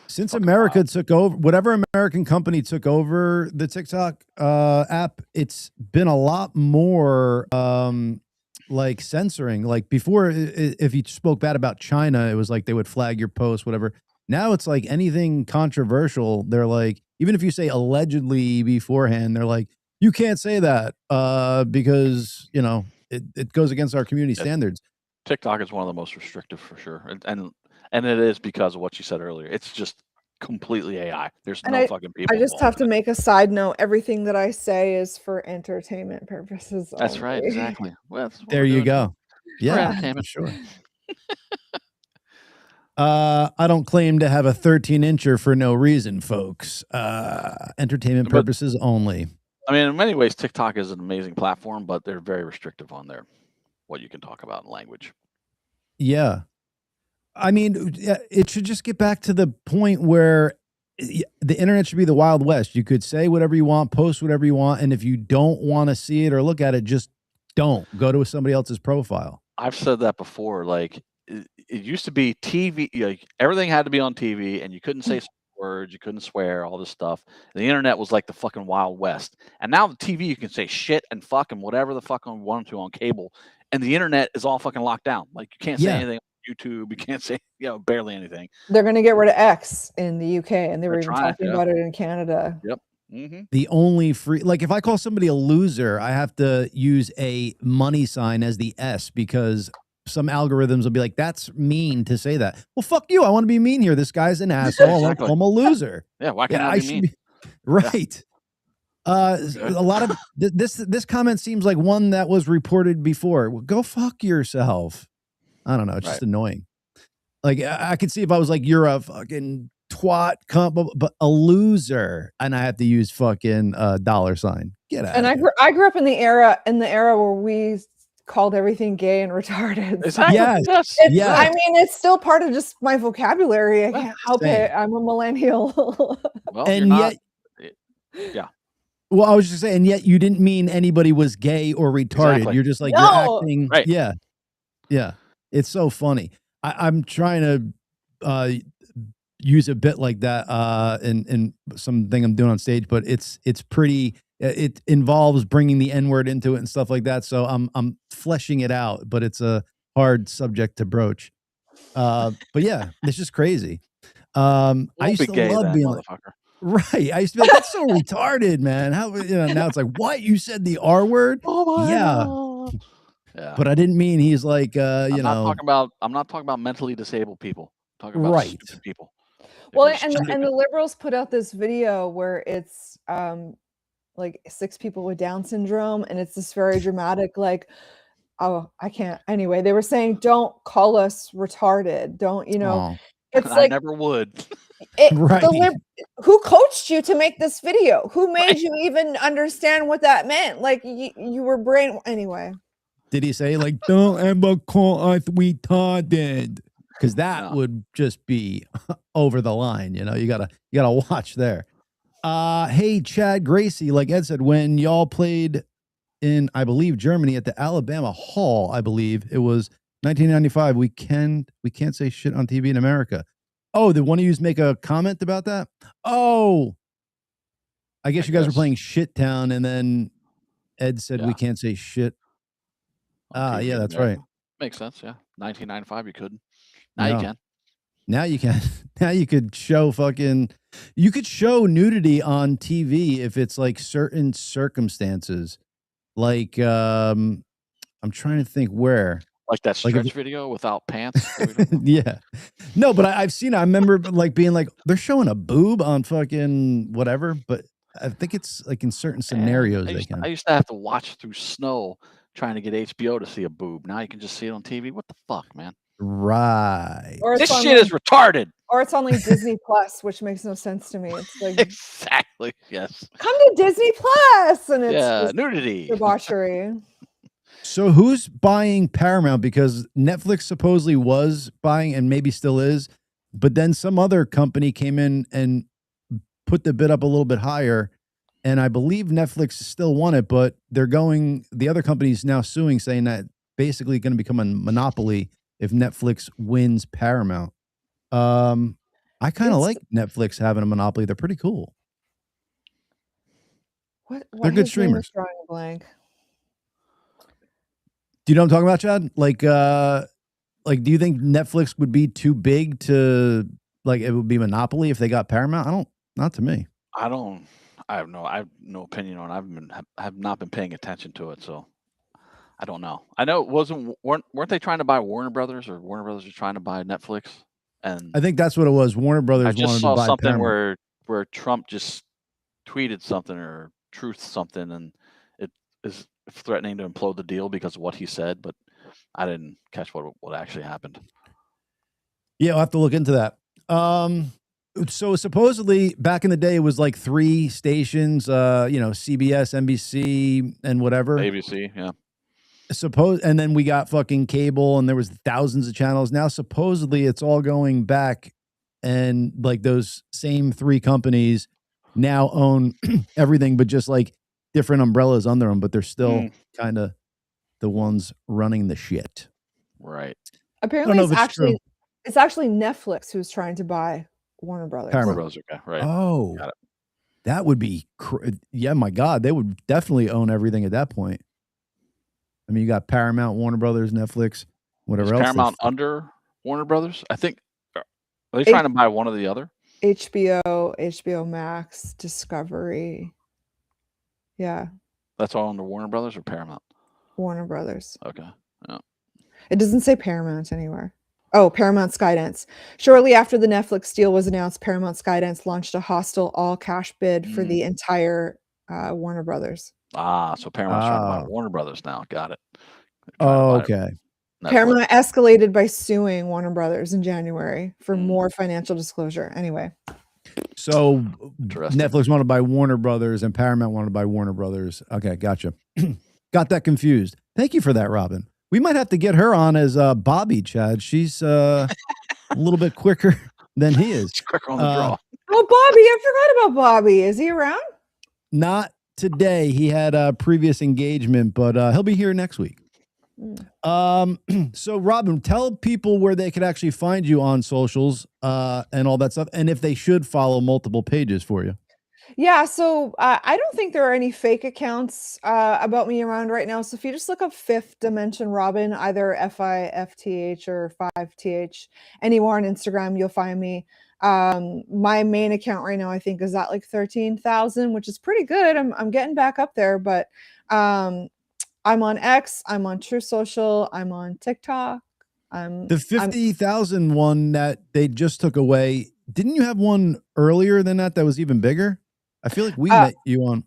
Since America took over, whatever American company took over the TikTok app, it's been a lot more like censoring. Like before, if you spoke bad about China, it was like they would flag your post, whatever. Now it's like anything controversial, they're like, even if you say allegedly beforehand, they're like, you can't say that because, you know, it goes against our community standards. TikTok is one of the most restrictive for sure. And it is because of what you said earlier. It's just completely AI. There's no fucking people. I just have to make a side note. Everything that I say is for entertainment purposes. That's only. Right. Exactly. Well, there you go. Yeah, entertainment. Sure. I don't claim to have a 13-incher for no reason, folks. Entertainment purposes only. I mean, in many ways, TikTok is an amazing platform, but they're very restrictive on there, what you can talk about in language. Yeah. I mean, it should just get back to the point where the internet should be the Wild West. You could say whatever you want, post whatever you want, and if you don't want to see it or look at it, just don't. Go to somebody else's profile. I've said that before. Like, it used to be TV. Like, everything had to be on TV, and you couldn't say words, you couldn't swear, all this stuff. And the internet was like the fucking Wild West. And now the TV, you can say shit and fuck and whatever the fuck you want to on cable, and the internet is all fucking locked down. Like, you can't say anything. YouTube, you can't say barely anything. They're going to get rid of X in the UK, and they were even talking about it in Canada. Yep. Mm-hmm. The only free, like if I call somebody a loser, I have to use a money sign as the S because some algorithms will be like, that's mean to say that. Well, fuck you. I want to be mean here. This guy's an asshole. I want to call him a loser. Yeah. Why can't I be mean? Right. Yeah. A lot of this comment seems like one that was reported before. Well, go fuck yourself. I don't know. It's just annoying. Like I could see if I was like, you're a fucking twat, but a loser, and I have to use fucking $sign. Get out. And I grew up in the era where we called everything gay and retarded. Exactly. Yes. I mean, it's still part of just my vocabulary. I can't help it. I'm a millennial. Well, and yet, yeah. Well, I was just saying, and yet you didn't mean anybody was gay or retarded. Exactly. You're just like No. you're acting. Right. Yeah. Yeah. It's so funny. I'm trying to use a bit like that in something I'm doing on stage, but it's pretty. It involves bringing the N-word into it and stuff like that. So I'm fleshing it out, but it's a hard subject to broach. But yeah, it's just crazy. I used to love being like, right. I used to be like, that's so retarded, man. How now it's like, what? You said the R word? Oh my God. Yeah. But I didn't mean he's like I'm not talking about mentally disabled people. I'm talking about stupid people. Well, and the liberals put out this video where it's like 6 people with Down syndrome, and it's this very dramatic, like, oh, I can't. Anyway, they were saying, don't call us retarded. Don't, it's like I never would. Right. Who coached you to make this video? Who made you even understand what that meant? Like you were anyway. Did he say like, don't ever call us retarded? Because that would just be over the line. You gotta watch there. Hey, Chad, Gracey, like Ed said, when y'all played in, I believe, Germany at the Alabama Hall, I believe it was 1995. We can't say shit on TV in America. Oh, did one of you make a comment about that? Oh, I guess you guys were playing Shit Town, and then Ed said we can't say shit. Yeah, that's right. Makes sense. Yeah, 1995, you couldn't. Now you can. Now you can. Now you could show you could show nudity on TV if it's like certain circumstances. Like, I'm trying to think where. Like that stretch video without pants. Yeah. No, but I've seen it. I remember like being like, they're showing a boob on fucking whatever, but I think it's like in certain scenarios I used to have to watch through snow trying to get HBO to see a boob. Now you can just see it on TV. What the fuck, man? Right. This shit is retarded. Or it's on like Disney Plus, which makes no sense to me. It's like exactly. Yes. Come to Disney Plus, and it's nudity, debauchery. So who's buying Paramount? Because Netflix supposedly was buying and maybe still is, but then some other company came in and put the bid up a little bit higher. And I believe Netflix still won it, but the other company's now suing, saying that basically going to become a monopoly if Netflix wins Paramount. I kind of like Netflix having a monopoly. They're pretty cool. They're good streamers. Drawing a blank. Do you know what I'm talking about, Chad? Like, do you think Netflix would be too big to like it would be monopoly if they got Paramount? Not to me. I have no opinion on it. I have not been paying attention to it, so I don't know. I know it weren't they trying to buy Warner Brothers, or Warner Brothers was trying to buy Netflix? And I think that's what it was. Warner Brothers I just wanted saw to buy something Paramount. where Trump just tweeted something or truthed something, and it is threatening to implode the deal because of what he said, but I didn't catch what actually happened. Yeah, I'll have to look into that. So supposedly back in the day it was like 3 stations, CBS, NBC, and whatever. ABC, yeah. And then we got fucking cable, and there was thousands of channels. Now supposedly it's all going back, and like those same 3 companies now own everything, but just like different umbrellas under them, but they're still kind of the ones running the shit. Right. Apparently it's actually Netflix who's trying to buy Warner Brothers. Paramount. Warner Brothers, okay, right. Oh, got it. That would be, yeah, my God, they would definitely own everything at that point. I mean, you got Paramount, Warner Brothers, Netflix, whatever else. Paramount under Warner Brothers? I think, are they trying to buy one or the other? HBO Max, Discovery. Yeah. That's all under Warner Brothers or Paramount? Warner Brothers. Okay. Yeah. It doesn't say Paramount anywhere. Oh, Paramount Skydance. Shortly after the Netflix deal was announced, Paramount Skydance launched a hostile all-cash bid for the entire Warner Brothers. So Paramount's trying to buy Warner Brothers now. Got it. Oh, okay. Paramount escalated by suing Warner Brothers in January for more financial disclosure. Anyway. So Netflix wanted to buy Warner Brothers and Paramount wanted to buy Warner Brothers. Okay, gotcha. Got that confused. Thank you for that, Robyn. We might have to get her on as Bobby, Chad. She's a little bit quicker than he is. Quicker on the draw. Oh, Bobby. I forgot about Bobby. Is he around? Not today. He had a previous engagement, but he'll be here next week. So Robyn, tell people where they could actually find you on socials and all that stuff, and if they should follow multiple pages for you. Yeah, so I don't think there are any fake accounts about me around right now. So if you just look up Fifth Dimension Robyn, either FIFTH or 5TH, anywhere on Instagram, you'll find me. My main account right now, I think, is at like 13,000, which is pretty good. I'm getting back up there, but I'm on X, I'm on True Social, I'm on TikTok. The 50,000 one that they just took away. Didn't you have one earlier than that was even bigger? I feel like we met you on.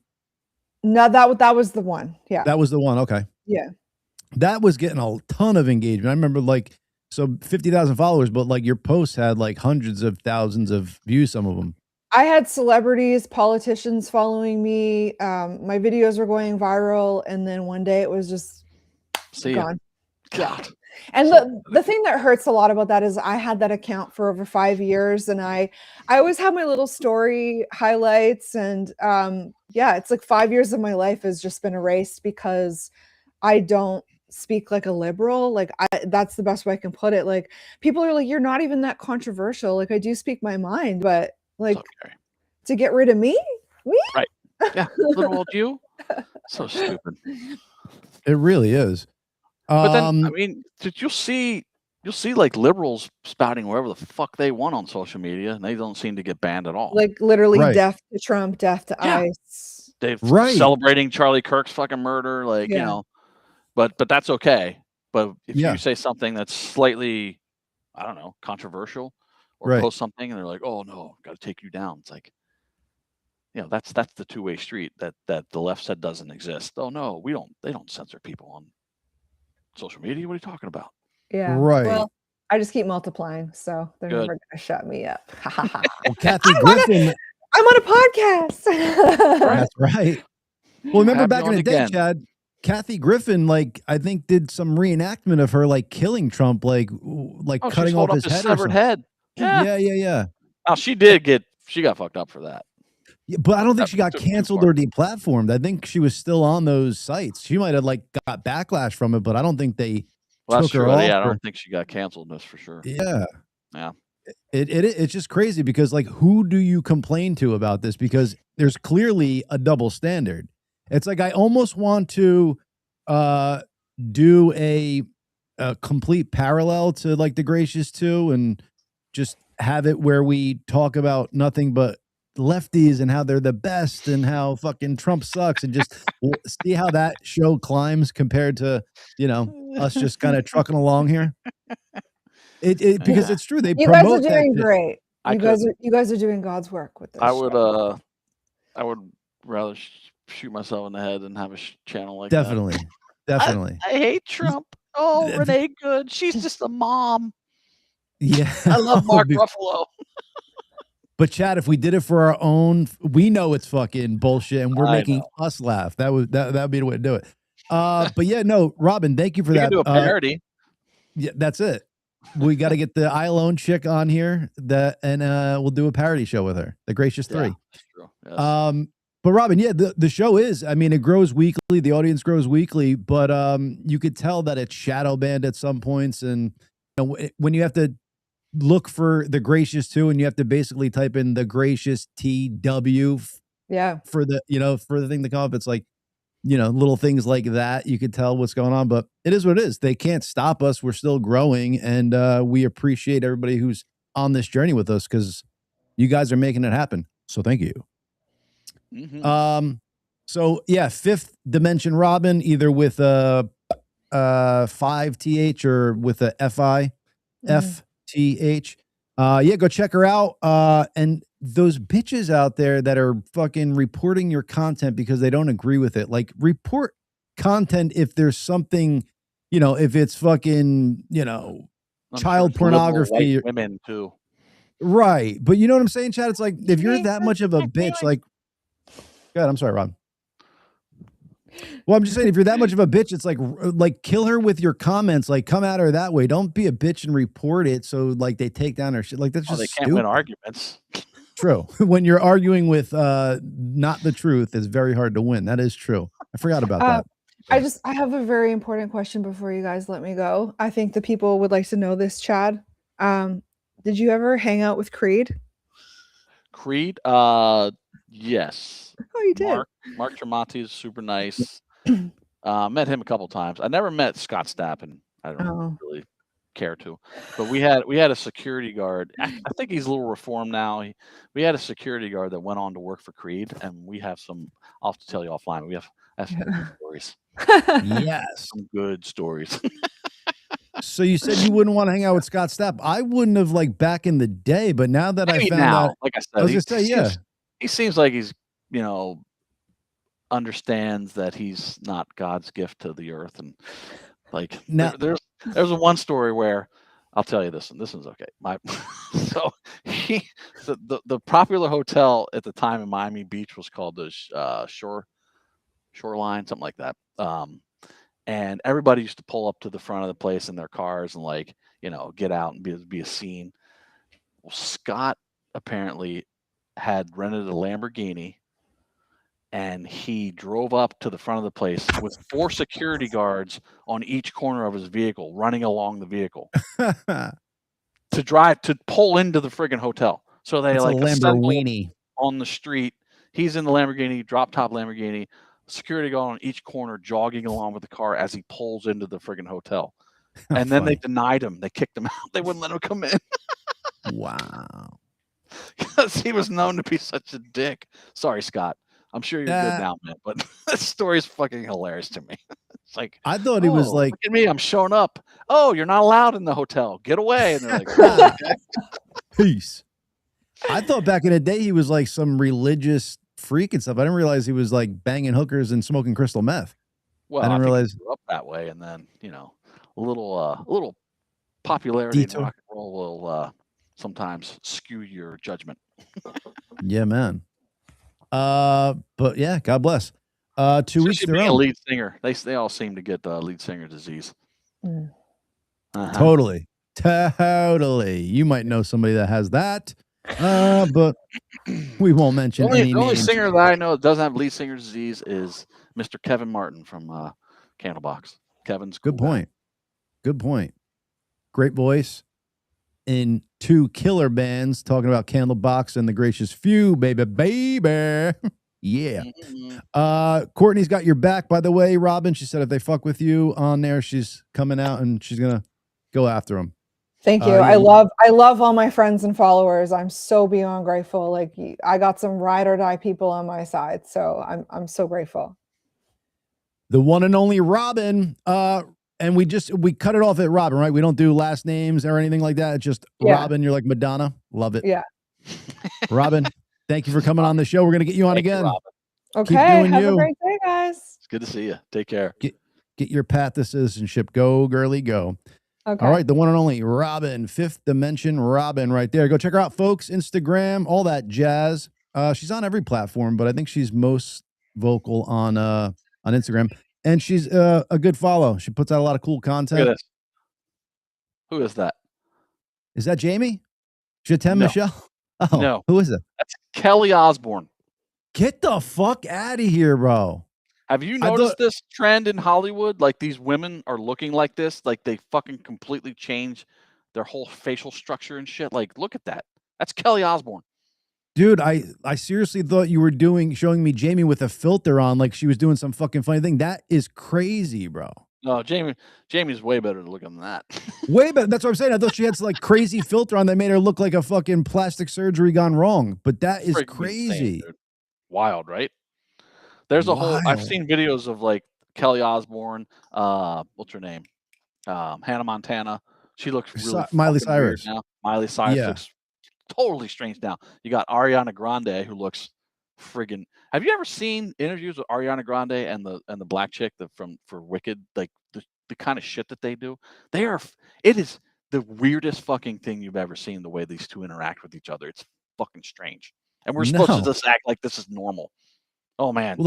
No, that was the one. Yeah. That was the one. Okay. Yeah. That was getting a ton of engagement. I remember 50,000 followers, but like your posts had like hundreds of thousands of views, some of them. I had celebrities, politicians following me. My videos were going viral. And then one day it was just gone. God. And the thing that hurts a lot about that is I had that account for over 5 years, and I always have my little story highlights, and it's like 5 years of my life has just been erased because I don't speak like a liberal. Like that's the best way I can put it. Like people are like, you're not even that controversial. Like I do speak my mind, but like to get rid of me? Right. Yeah. Little old you. So stupid. It really is. But then, I mean, you'll see like liberals spouting wherever the fuck they want on social media, and they don't seem to get banned at all. Like literally death to Trump, death to ICE. They're celebrating Charlie Kirk's fucking murder, but that's okay. But if you say something that's slightly, I don't know, controversial, or post something and they're like, "Oh no, got to take you down." It's like, that's the two-way street that the left said doesn't exist. Oh no, they don't censor people on social media. What are you talking about? Yeah. Right. Well, I just keep multiplying, so they're never going to shut me up. Well, Kathy Griffin. I'm on a podcast. That's right. Well, remember back in the day, Chad, Kathy Griffin, I think did some reenactment of her killing Trump, cutting off his head. Severed head. Yeah. Oh, she got fucked up for that. Yeah, but I don't think she got canceled or deplatformed. I think she was still on those sites. She might have got backlash from it, but I don't think they took her off. Yeah, I don't think she got canceled. That's for sure. Yeah. Yeah. It's just crazy because who do you complain to about this? Because there's clearly a double standard. It's I almost want to do a complete parallel to the Gracious 2 and just have it where we talk about nothing but lefties and how they're the best and how fucking Trump sucks, and just see how that show climbs compared to us just kind of trucking along here. Because it's true, they promote guys are doing great. You guys are doing God's work with this. I would rather shoot myself in the head than have a channel like that. Definitely. I hate Trump. Oh, Renee Good. She's just a mom. Yeah. I love Mark Ruffalo. But Chad, if we did it for our own, we know it's fucking bullshit, and we're making us laugh. That would be the way to do it. But yeah, no, Robyn, thank you for that. We can do a parody. Yeah, that's it. We got to get the I Alone chick on here, and we'll do a parody show with her, the Gracious 3. That's true. Yes. But Robyn, yeah, the show is. I mean, it grows weekly. The audience grows weekly, but you could tell that it's shadow banned at some points, and when you have to look for the Gracious 2 and you have to basically type in the Gracious TW for the thing to come up, it's little things like that. You could tell what's going on, but it is what it is. They can't stop us. We're still growing, and we appreciate everybody who's on this journey with us because you guys are making it happen. So thank you. Mm-hmm. So yeah, Fifth Dimension Robyn, either with a 5th or with a FIFTH. Yeah, go check her out. And those bitches out there that are fucking reporting your content because they don't agree with it, report content if there's something, if it's fucking, child pornography. Women too. Right. But you know what I'm saying, Chad? It's if you're that much of a bitch, God, I'm sorry, Rob. Well, I'm just saying, if you're that much of a bitch, it's kill her with your comments. Come at her that way. Don't be a bitch and report it. So they take down her shit. That's just they can't stupid. win arguments. True. When you're arguing with not the truth, it's very hard to win. That is true. I forgot about that. I have a very important question before you guys let me go. I think the people would like to know this, Chad. Did you ever hang out with Creed? Creed? Yes. Oh, you did. Mark Tremonti is super nice. Met him a couple times. I never met Scott Stappen. I don't really care to. But we had a security guard. I think he's a little reformed now. We had a security guard that went on to work for Creed, and we have some. I'll have to tell you offline. We have some good stories. Yes, some good stories. So you said you wouldn't want to hang out with Scott Stapp. I wouldn't have back in the day, but now that I found out, like I said, I was gonna say, he seems like he's understands that he's not God's gift to the earth, and now, there's one story where I'll tell you this, and this one's okay. So the popular hotel at the time in Miami Beach was called the Shoreline, something like that. And everybody used to pull up to the front of the place in their cars and get out and be a scene. Well, Scott apparently had rented a Lamborghini, and he drove up to the front of the place with 4 security guards on each corner of his vehicle, running along the vehicle to pull into the friggin' hotel. So they Lamborghini on the street. He's in the Lamborghini, drop top Lamborghini. Security guard on each corner jogging along with the car as he pulls into the friggin' hotel. And then they denied him. They kicked him out. They wouldn't let him come in. Wow. Because he was known to be such a dick. Sorry, Scott. I'm sure you're good now, man. But This story is fucking hilarious to me. It's like, I thought he was like, look at me, I'm showing up. Oh, you're not allowed in the hotel. Get away. And they're like, oh, okay. Peace. I thought back in the day he was like some religious freak and stuff. I didn't realize he was like banging hookers and smoking crystal meth. Well, I didn't realize he grew up that way, and then a little popularity in rock and roll will sometimes skew your judgment. Yeah, man. But yeah, God bless. 2 weeks being a lead singer, they all seem to get lead singer disease. Totally. You might know somebody that has that, but we won't mention any names. The only singer that I know that doesn't have lead singer disease is Mr. Kevin Martin from Candlebox. Kevin's cool. Good point. Great voice in 2 killer bands talking about Candlebox and the Gracious Few, baby. Yeah. Courtney's got your back, by the way, Robyn. She said if they fuck with you on there, she's coming out and she's gonna go after them. Thank you. I love all my friends and followers. I'm so beyond grateful. Like, I got some ride or die people on my side, so I'm so grateful. The one and only Robyn. And we cut it off at Robyn, right? We don't do last names or anything like that. It's just Robyn. You're like Madonna. Love it. Yeah. Robyn, thank you for coming on the show. We're gonna get you on again. Okay. Have a great day, guys. It's good to see you. Take care. Get your path to citizenship. Go, girly, go. Okay. All right, the one and only Robyn, Fifth Dimension Robyn, right there. Go check her out, folks. Instagram, all that jazz. She's on every platform, but I think she's most vocal on Instagram. And she's a good follow. She puts out a lot of cool content. Look at this. Who is that? Is that Jamie? Jatem Michelle? Oh, no. Who is it? That's Kelly Osbourne. Get the fuck out of here, bro. Have you noticed this trend in Hollywood? Like, these women are looking like this. Like, they fucking completely change their whole facial structure and shit. Like, look at that. That's Kelly Osbourne. Dude, I seriously thought you were showing me Jamie with a filter on, like she was doing some fucking funny thing. That is crazy, bro. No, Jamie's way better looking than that. Way better. That's what I'm saying. I thought she had some like crazy filter on that made her look like a fucking plastic surgery gone wrong. But that is crazy. Insane, wild, right? There's a whole. I've seen videos of like Kelly Osbourne. What's her name? Hannah Montana. She looks really Miley Cyrus now. Miley Cyrus looks totally strange now. You got Ariana Grande, who looks friggin'. Have you ever seen interviews with Ariana Grande and the black chick for Wicked? Like the kind of shit that they do. It is the weirdest fucking thing you've ever seen. The way these two interact with each other, it's fucking strange. And we're supposed to just act like this is normal. Oh man,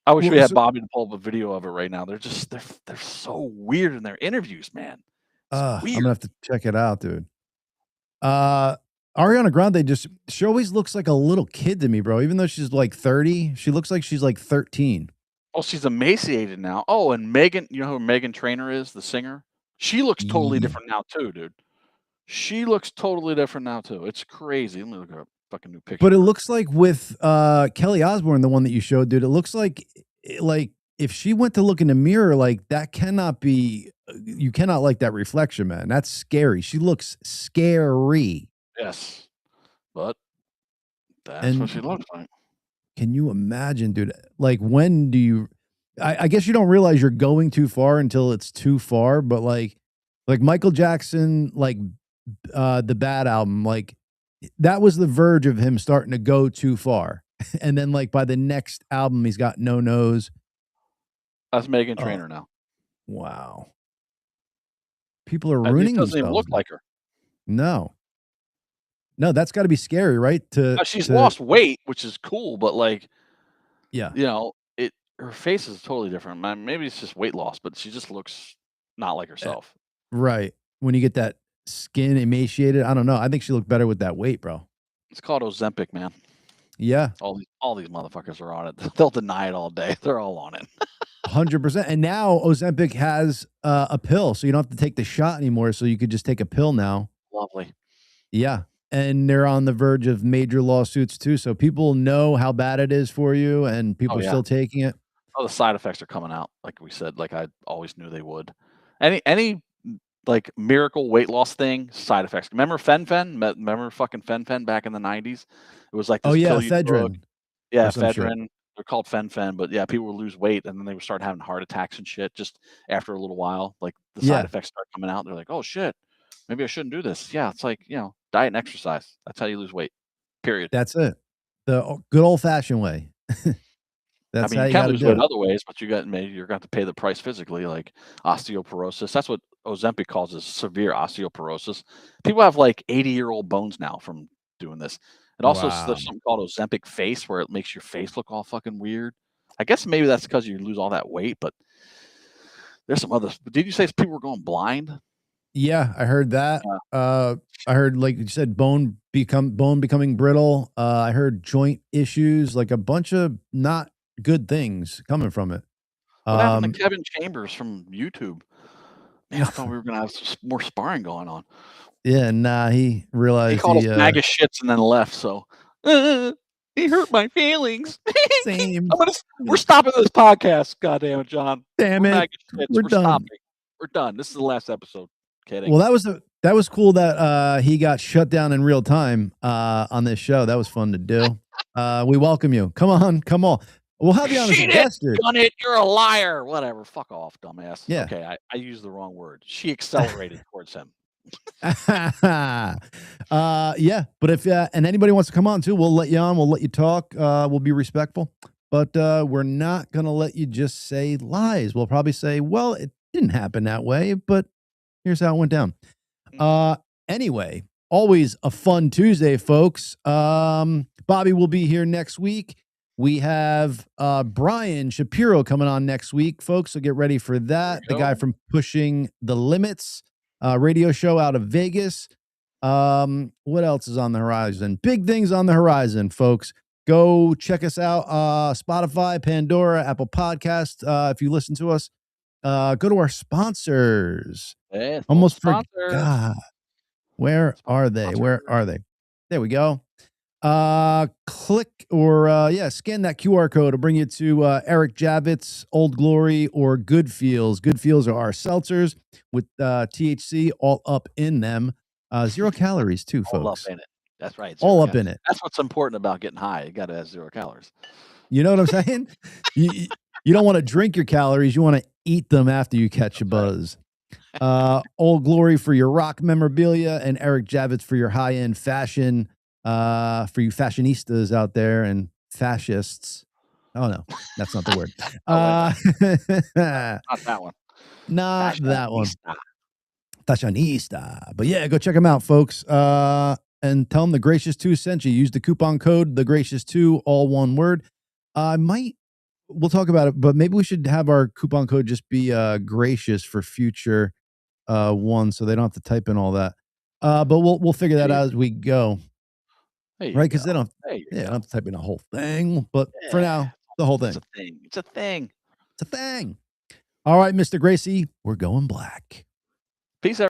I wish we had Bobby to pull up a video of it right now. They're so weird in their interviews, man. I'm gonna have to check it out, dude. Ariana Grande she always looks like a little kid to me, bro. Even though she's like 30, she looks like she's like 13. Oh, she's emaciated now. Oh, and Megan, you know who Megan Trainor is, the singer? She looks totally different now too, dude. She looks totally different now too. It's crazy. Let me look at a fucking new picture. But it looks like with Kelly Osbourne, the one that you showed, dude, it looks like if she went to look in the mirror, like that cannot be, you cannot like that reflection, man. That's scary. She looks scary. Yes, but that's what she looks like. Can you imagine, dude? Like, when do you? I guess you don't realize you're going too far until it's too far. But like Michael Jackson, like the Bad album, like that was the verge of him starting to go too far. And then like by the next album, he's got no nose. That's Megan Trainor now. Wow. People are ruining themselves. Doesn't even look like her. No, that's got to be scary, right? She's lost weight, which is cool, but like, yeah, you know, her face is totally different. Maybe it's just weight loss, but she just looks not like herself. Right. When you get that skin emaciated, I don't know. I think she looked better with that weight, bro. It's called Ozempic, man. Yeah. All these motherfuckers are on it. They'll deny it all day. They're all on it. 100%. And now Ozempic has a pill, so you don't have to take the shot anymore. So you could just take a pill now. Lovely. Yeah. And they're on the verge of major lawsuits too. So people know how bad it is for you, and people are still taking it. Oh, the side effects are coming out, like we said. Like I always knew they would. Any like miracle weight loss thing, side effects. Remember Fen-Phen? Remember fucking Fen-Phen back in the 90s? It was like this ephedrine. Yeah, ephedrine. They're called fen-phen, but yeah, people would lose weight and then they would start having heart attacks and shit just after a little while. Like the side effects start coming out. They're like, oh shit, maybe I shouldn't do this. Yeah, it's like, diet and exercise. That's how you lose weight. Period. That's it. The good old fashioned way. That's you how you can gotta lose do weight it. other ways, but you're going to have to pay the price physically, like osteoporosis. That's what Ozempic calls as severe osteoporosis. People have like 80-year-old bones now from doing this. It also there's something called Ozempic face where it makes your face look all fucking weird. I guess maybe that's because you lose all that weight, but there's some others. Did you say people were going blind? Yeah, I heard that. I heard, like you said, bone becoming brittle. I heard joint issues, like a bunch of not good things coming from it. What happened to Kevin Chambers from YouTube? Man, I thought we were gonna have more sparring going on. Yeah, nah, he realized he called us MAGA shits and then left. So he hurt my feelings. Same. We're stopping this podcast. Goddamn it, John. Damn it. MAGA shits. We're done. Stopping. We're done. This is the last episode. Kidding. Well, that was cool that he got shut down in real time on this show. That was fun to do. We welcome you. Come on. We'll have you on as a guest. Done it. You're a liar. Whatever. Fuck off, dumbass. Yeah. Okay, I used the wrong word. She accelerated towards him. Yeah, but if and anybody wants to come on too, we'll let you on. We'll let you talk. We'll be respectful, but we're not gonna let you just say lies. We'll probably say, well, it didn't happen that way, but here's how it went down. Anyway, always a fun Tuesday, folks. Bobby will be here next week. We have Brian Shapiro coming on next week, folks, so get ready for that. The guy from Pushing the Limits radio show out of Vegas. What else is on the horizon? Big things on the horizon, folks. Go check us out. Spotify, Pandora, Apple Podcasts. If you listen to us, go to our sponsors. Almost forgot. Where are they? There we go. Click or scan that QR code to bring you to Eric Javits, Old Glory, or Good Feels. Good Feels are our seltzers with THC all up in them. 0 calories too, folks. All up in it. That's right. All up in it. That's what's important about getting high. You got to have 0 calories. You know what I'm saying? you don't want to drink your calories. You want to eat them after you catch a buzz. Old Glory for your rock memorabilia, and Eric Javits for your high-end fashion. For you fashionistas out there and fascists. Oh no, that's not the word. Not that one. Not that one. Fashionista. But yeah, go check them out, folks. And tell them the Gracious 2 sent you. Use the coupon code the Gracious 2, all one word. We'll talk about it, but maybe we should have our coupon code just be Gracious for future ones, so they don't have to type in all that. But we'll figure that out as we go. Right, because they don't have to type in a whole thing. But for now, the whole thing. It's a thing. All right, Mr. Gracey, we're going black. Peace out.